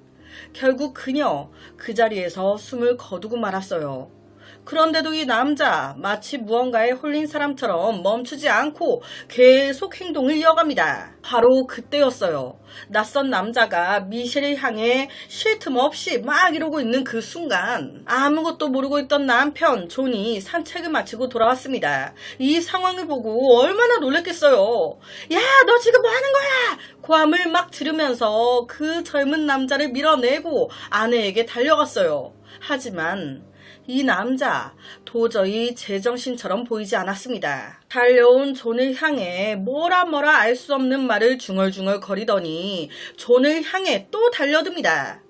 결국 그녀 그 자리에서 숨을 거두고 말았어요. 그런데도 이 남자 마치 무언가에 홀린 사람처럼 멈추지 않고 계속 행동을 이어갑니다. 바로 그때였어요. 낯선 남자가 미셸을 향해 쉴 틈 없이 막 이러고 있는 그 순간 아무것도 모르고 있던 남편 존이 산책을 마치고 돌아왔습니다. 이 상황을 보고 얼마나 놀랐겠어요. 야, 너 지금 뭐 하는 거야? 고함을 막 지르면서 그 젊은 남자를 밀어내고 아내에게 달려갔어요. 하지만 이 남자 도저히 제정신처럼 보이지 않았습니다. 달려온 존을 향해 뭐라 알 수 없는 말을 중얼중얼 거리더니 존을 향해 또 달려듭니다.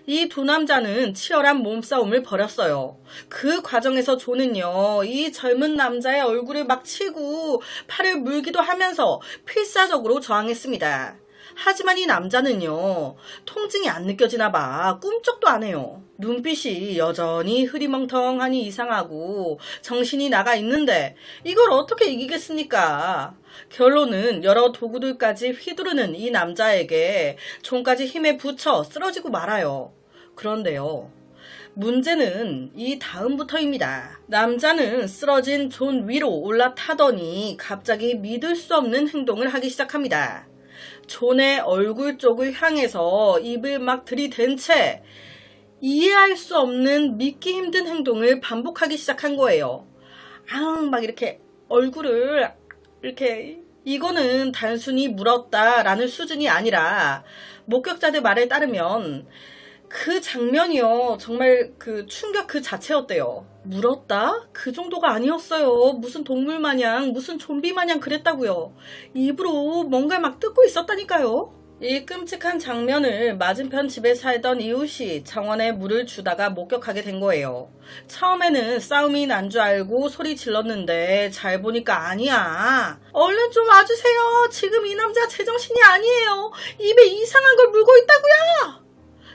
이 두 남자는 치열한 몸싸움을 벌였어요. 그 과정에서 존은요, 이 젊은 남자의 얼굴을 막 치고 팔을 물기도 하면서 필사적으로 저항했습니다. 하지만 이 남자는요, 통증이 안 느껴지나 봐. 꿈쩍도 안 해요. 눈빛이 여전히 흐리멍텅하니 이상하고 정신이 나가 있는데 이걸 어떻게 이기겠습니까? 결론은 여러 도구들까지 휘두르는 이 남자에게 존까지 힘에 부쳐 쓰러지고 말아요. 그런데요, 문제는 이 다음부터입니다. 남자는 쓰러진 존 위로 올라타더니 갑자기 믿을 수 없는 행동을 하기 시작합니다. 존의 얼굴 쪽을 향해서 입을 막 들이댄 채 이해할 수 없는 믿기 힘든 행동을 반복하기 시작한 거예요. 막 이렇게 얼굴을 이렇게, 이거는 단순히 물었다라는 수준이 아니라 목격자들 말에 따르면 그 장면이요, 정말 그 충격 그 자체였대요. 물었다? 그 정도가 아니었어요. 무슨 동물 마냥, 무슨 좀비 마냥 그랬다고요. 입으로 뭔가 막 뜯고 있었다니까요. 이 끔찍한 장면을 맞은편 집에 살던 이웃이 정원에 물을 주다가 목격하게 된 거예요. 처음에는 싸움이 난 줄 알고 소리 질렀는데 잘 보니까 아니야. 얼른 좀 와주세요. 지금 이 남자 제정신이 아니에요. 입에 이상한 걸 물고 있다고요.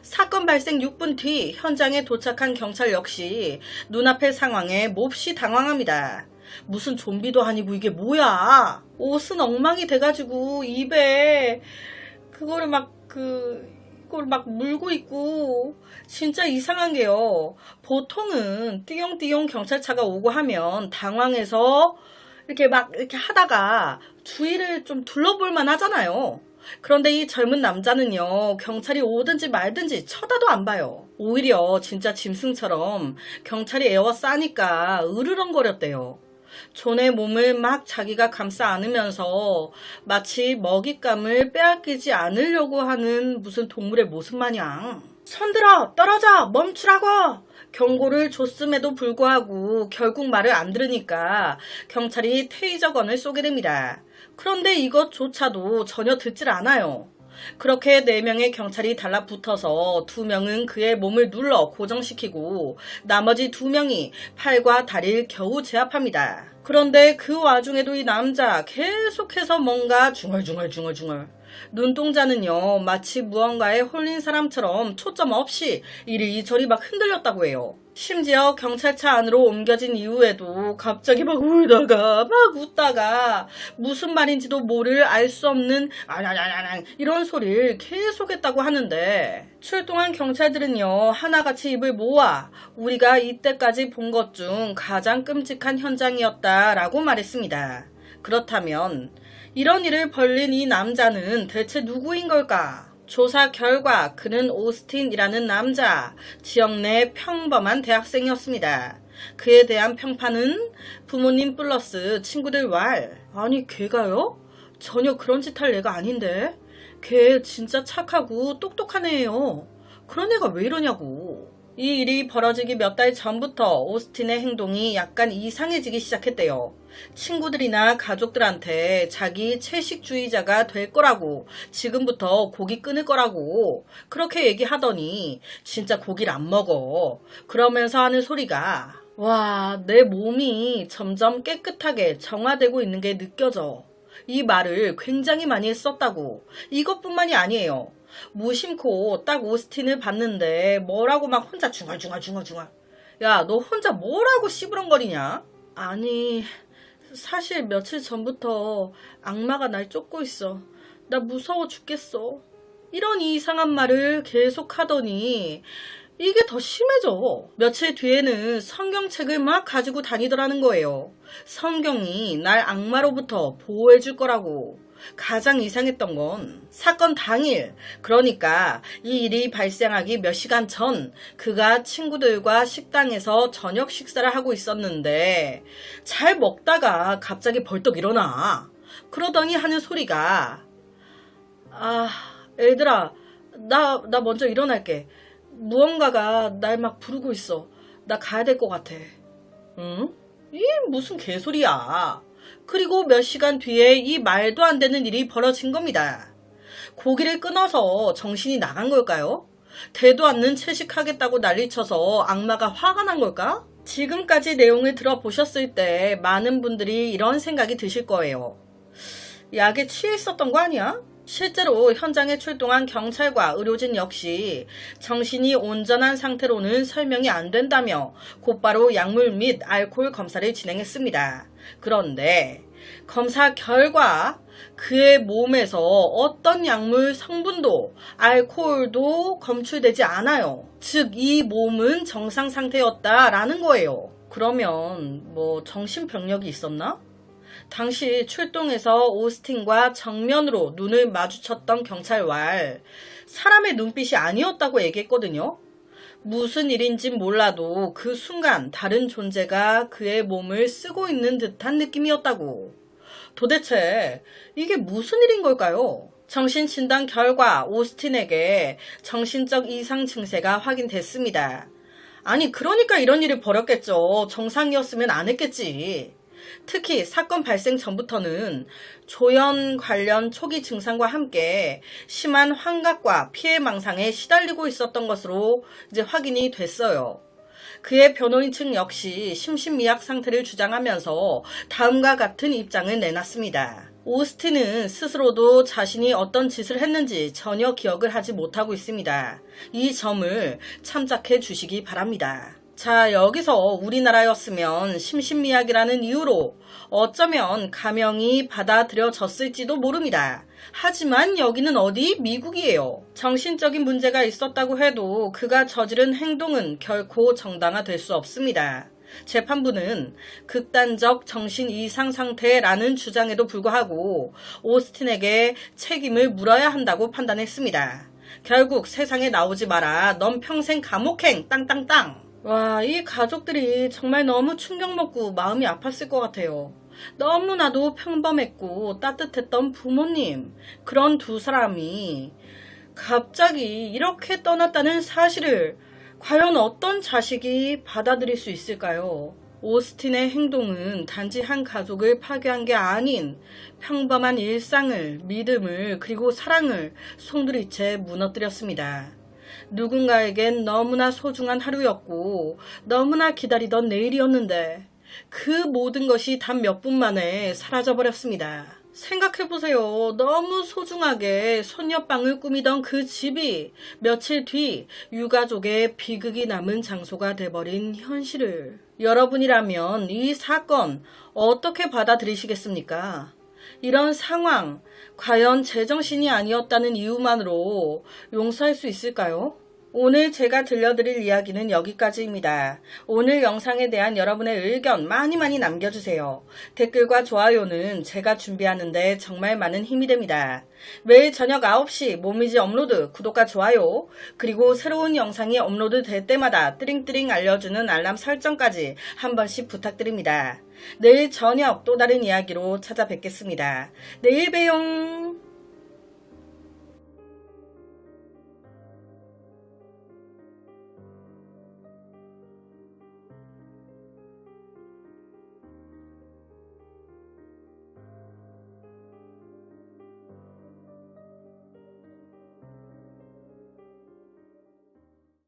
사건 발생 6분 뒤 현장에 도착한 경찰 역시 눈앞의 상황에 몹시 당황합니다. 무슨 좀비도 아니고 이게 뭐야? 옷은 엉망이 돼가지고 입에 그거를 이걸 막 물고 있고 진짜 이상한 게요. 보통은 띠용띠용 경찰차가 오고 하면 당황해서 이렇게 하다가 주위를 좀 둘러볼만 하잖아요. 그런데 이 젊은 남자는요, 경찰이 오든지 말든지 쳐다도 안 봐요. 오히려 진짜 짐승처럼 경찰이 에워싸니까 으르렁거렸대요. 존의 몸을 막 자기가 감싸 안으면서 마치 먹잇감을 빼앗기지 않으려고 하는 무슨 동물의 모습 마냥. 손들어! 떨어져! 멈추라고! 경고를 줬음에도 불구하고 결국 말을 안 들으니까 경찰이 테이저건을 쏘게 됩니다. 그런데 이것조차도 전혀 듣질 않아요. 그렇게 4명의 경찰이 달라붙어서 2명은 그의 몸을 눌러 고정시키고 나머지 2명이 팔과 다리를 겨우 제압합니다. 그런데 그 와중에도 이 남자 계속해서 뭔가 중얼중얼. 눈동자는요, 마치 무언가에 홀린 사람처럼 초점 없이 이리저리 막 흔들렸다고 해요. 심지어 경찰차 안으로 옮겨진 이후에도 갑자기 막 울다가 막 웃다가 무슨 말인지도 모를 알 수 없는 아냐냐냐 이런 소리를 계속했다고 하는데, 출동한 경찰들은요, 하나같이 입을 모아 우리가 이때까지 본 것 중 가장 끔찍한 현장이었다라고 말했습니다. 그렇다면 이런 일을 벌린 이 남자는 대체 누구인 걸까? 조사 결과 그는 오스틴이라는 남자, 지역 내 평범한 대학생이었습니다. 그에 대한 평판은 부모님 플러스 친구들 왈. 아니 걔가요? 전혀 그런 짓 할 애가 아닌데. 걔 진짜 착하고 똑똑한 애예요. 그런 애가 왜 이러냐고. 이 일이 벌어지기 몇 달 전부터 오스틴의 행동이 약간 이상해지기 시작했대요. 친구들이나 가족들한테 자기 채식주의자가 될 거라고, 지금부터 고기 끊을 거라고 그렇게 얘기하더니 진짜 고기를 안 먹어. 그러면서 하는 소리가, 와, 내 몸이 점점 깨끗하게 정화되고 있는 게 느껴져. 이 말을 굉장히 많이 했었다고. 이것뿐만이 아니에요. 무심코 딱 오스틴을 봤는데 뭐라고 막 혼자 중얼중얼. 야, 너 혼자 뭐라고 씨부렁거리냐? 아니, 사실 며칠 전부터 악마가 날 쫓고 있어. 나 무서워 죽겠어. 이런 이상한 말을 계속 하더니 이게 더 심해져. 며칠 뒤에는 성경책을 막 가지고 다니더라는 거예요. 성경이 날 악마로부터 보호해줄 거라고. 가장 이상했던 건 사건 당일, 그러니까 이 일이 발생하기 몇 시간 전 그가 친구들과 식당에서 저녁 식사를 하고 있었는데 잘 먹다가 갑자기 벌떡 일어나. 그러더니 하는 소리가, 아, 얘들아, 나 먼저 일어날게. 무언가가 날 막 부르고 있어. 나 가야 될 것 같아. 응? 이 무슨 개소리야. 그리고 몇 시간 뒤에 이 말도 안 되는 일이 벌어진 겁니다. 고기를 끊어서 정신이 나간 걸까요? 되도 않는 채식하겠다고 난리쳐서 악마가 화가 난 걸까? 지금까지 내용을 들어보셨을 때 많은 분들이 이런 생각이 드실 거예요. 약에 취해 있었던 거 아니야? 실제로 현장에 출동한 경찰과 의료진 역시 정신이 온전한 상태로는 설명이 안 된다며 곧바로 약물 및 알코올 검사를 진행했습니다. 그런데 검사 결과 그의 몸에서 어떤 약물 성분도 알코올도 검출되지 않아요. 즉 이 몸은 정상 상태였다라는 거예요. 그러면 뭐 정신병력이 있었나? 당시 출동해서 오스틴과 정면으로 눈을 마주쳤던 경찰왈, 사람의 눈빛이 아니었다고 얘기했거든요. 무슨 일인진 몰라도 그 순간 다른 존재가 그의 몸을 쓰고 있는 듯한 느낌이었다고. 도대체 이게 무슨 일인 걸까요? 정신진단 결과 오스틴에게 정신적 이상 증세가 확인됐습니다. 아니 그러니까 이런 일이 벌였겠죠. 정상이었으면 안 했겠지. 특히 사건 발생 전부터는 조현 관련 초기 증상과 함께 심한 환각과 피해망상에 시달리고 있었던 것으로 이제 확인이 됐어요. 그의 변호인 측 역시 심신미약 상태를 주장하면서 다음과 같은 입장을 내놨습니다. 오스틴은 스스로도 자신이 어떤 짓을 했는지 전혀 기억을 하지 못하고 있습니다. 이 점을 참작해 주시기 바랍니다. 자, 여기서 우리나라였으면 심신미약이라는 이유로 어쩌면 감형이 받아들여졌을지도 모릅니다. 하지만 여기는 어디? 미국이에요. 정신적인 문제가 있었다고 해도 그가 저지른 행동은 결코 정당화될 수 없습니다. 재판부는 극단적 정신 이상 상태라는 주장에도 불구하고 오스틴에게 책임을 물어야 한다고 판단했습니다. 결국 세상에 나오지 마라. 넌 평생 감옥행 땅땅땅. 와, 이 가족들이 정말 너무 충격먹고 마음이 아팠을 것 같아요. 너무나도 평범했고 따뜻했던 부모님, 그런 두 사람이 갑자기 이렇게 떠났다는 사실을 과연 어떤 자식이 받아들일 수 있을까요? 오스틴의 행동은 단지 한 가족을 파괴한 게 아닌 평범한 일상을, 믿음을, 그리고 사랑을 송두리째 무너뜨렸습니다. 누군가에겐 너무나 소중한 하루였고 너무나 기다리던 내일이었는데 그 모든 것이 단 몇 분 만에 사라져버렸습니다. 생각해보세요. 너무 소중하게 손녀빵을 꾸미던 그 집이 며칠 뒤 유가족의 비극이 남은 장소가 돼버린 현실을. 여러분이라면 이 사건 어떻게 받아들이시겠습니까? 이런 상황, 과연 제정신이 아니었다는 이유만으로 용서할 수 있을까요? 오늘 제가 들려드릴 이야기는 여기까지입니다. 오늘 영상에 대한 여러분의 의견 많이 남겨주세요. 댓글과 좋아요는 제가 준비하는데 정말 많은 힘이 됩니다. 매일 저녁 9시 모미지 업로드 구독과 좋아요, 그리고 새로운 영상이 업로드 될 때마다 띠링띠링 알려주는 알람 설정까지 한 번씩 부탁드립니다. 내일 저녁 또 다른 이야기로 찾아뵙겠습니다. 내일 봬용.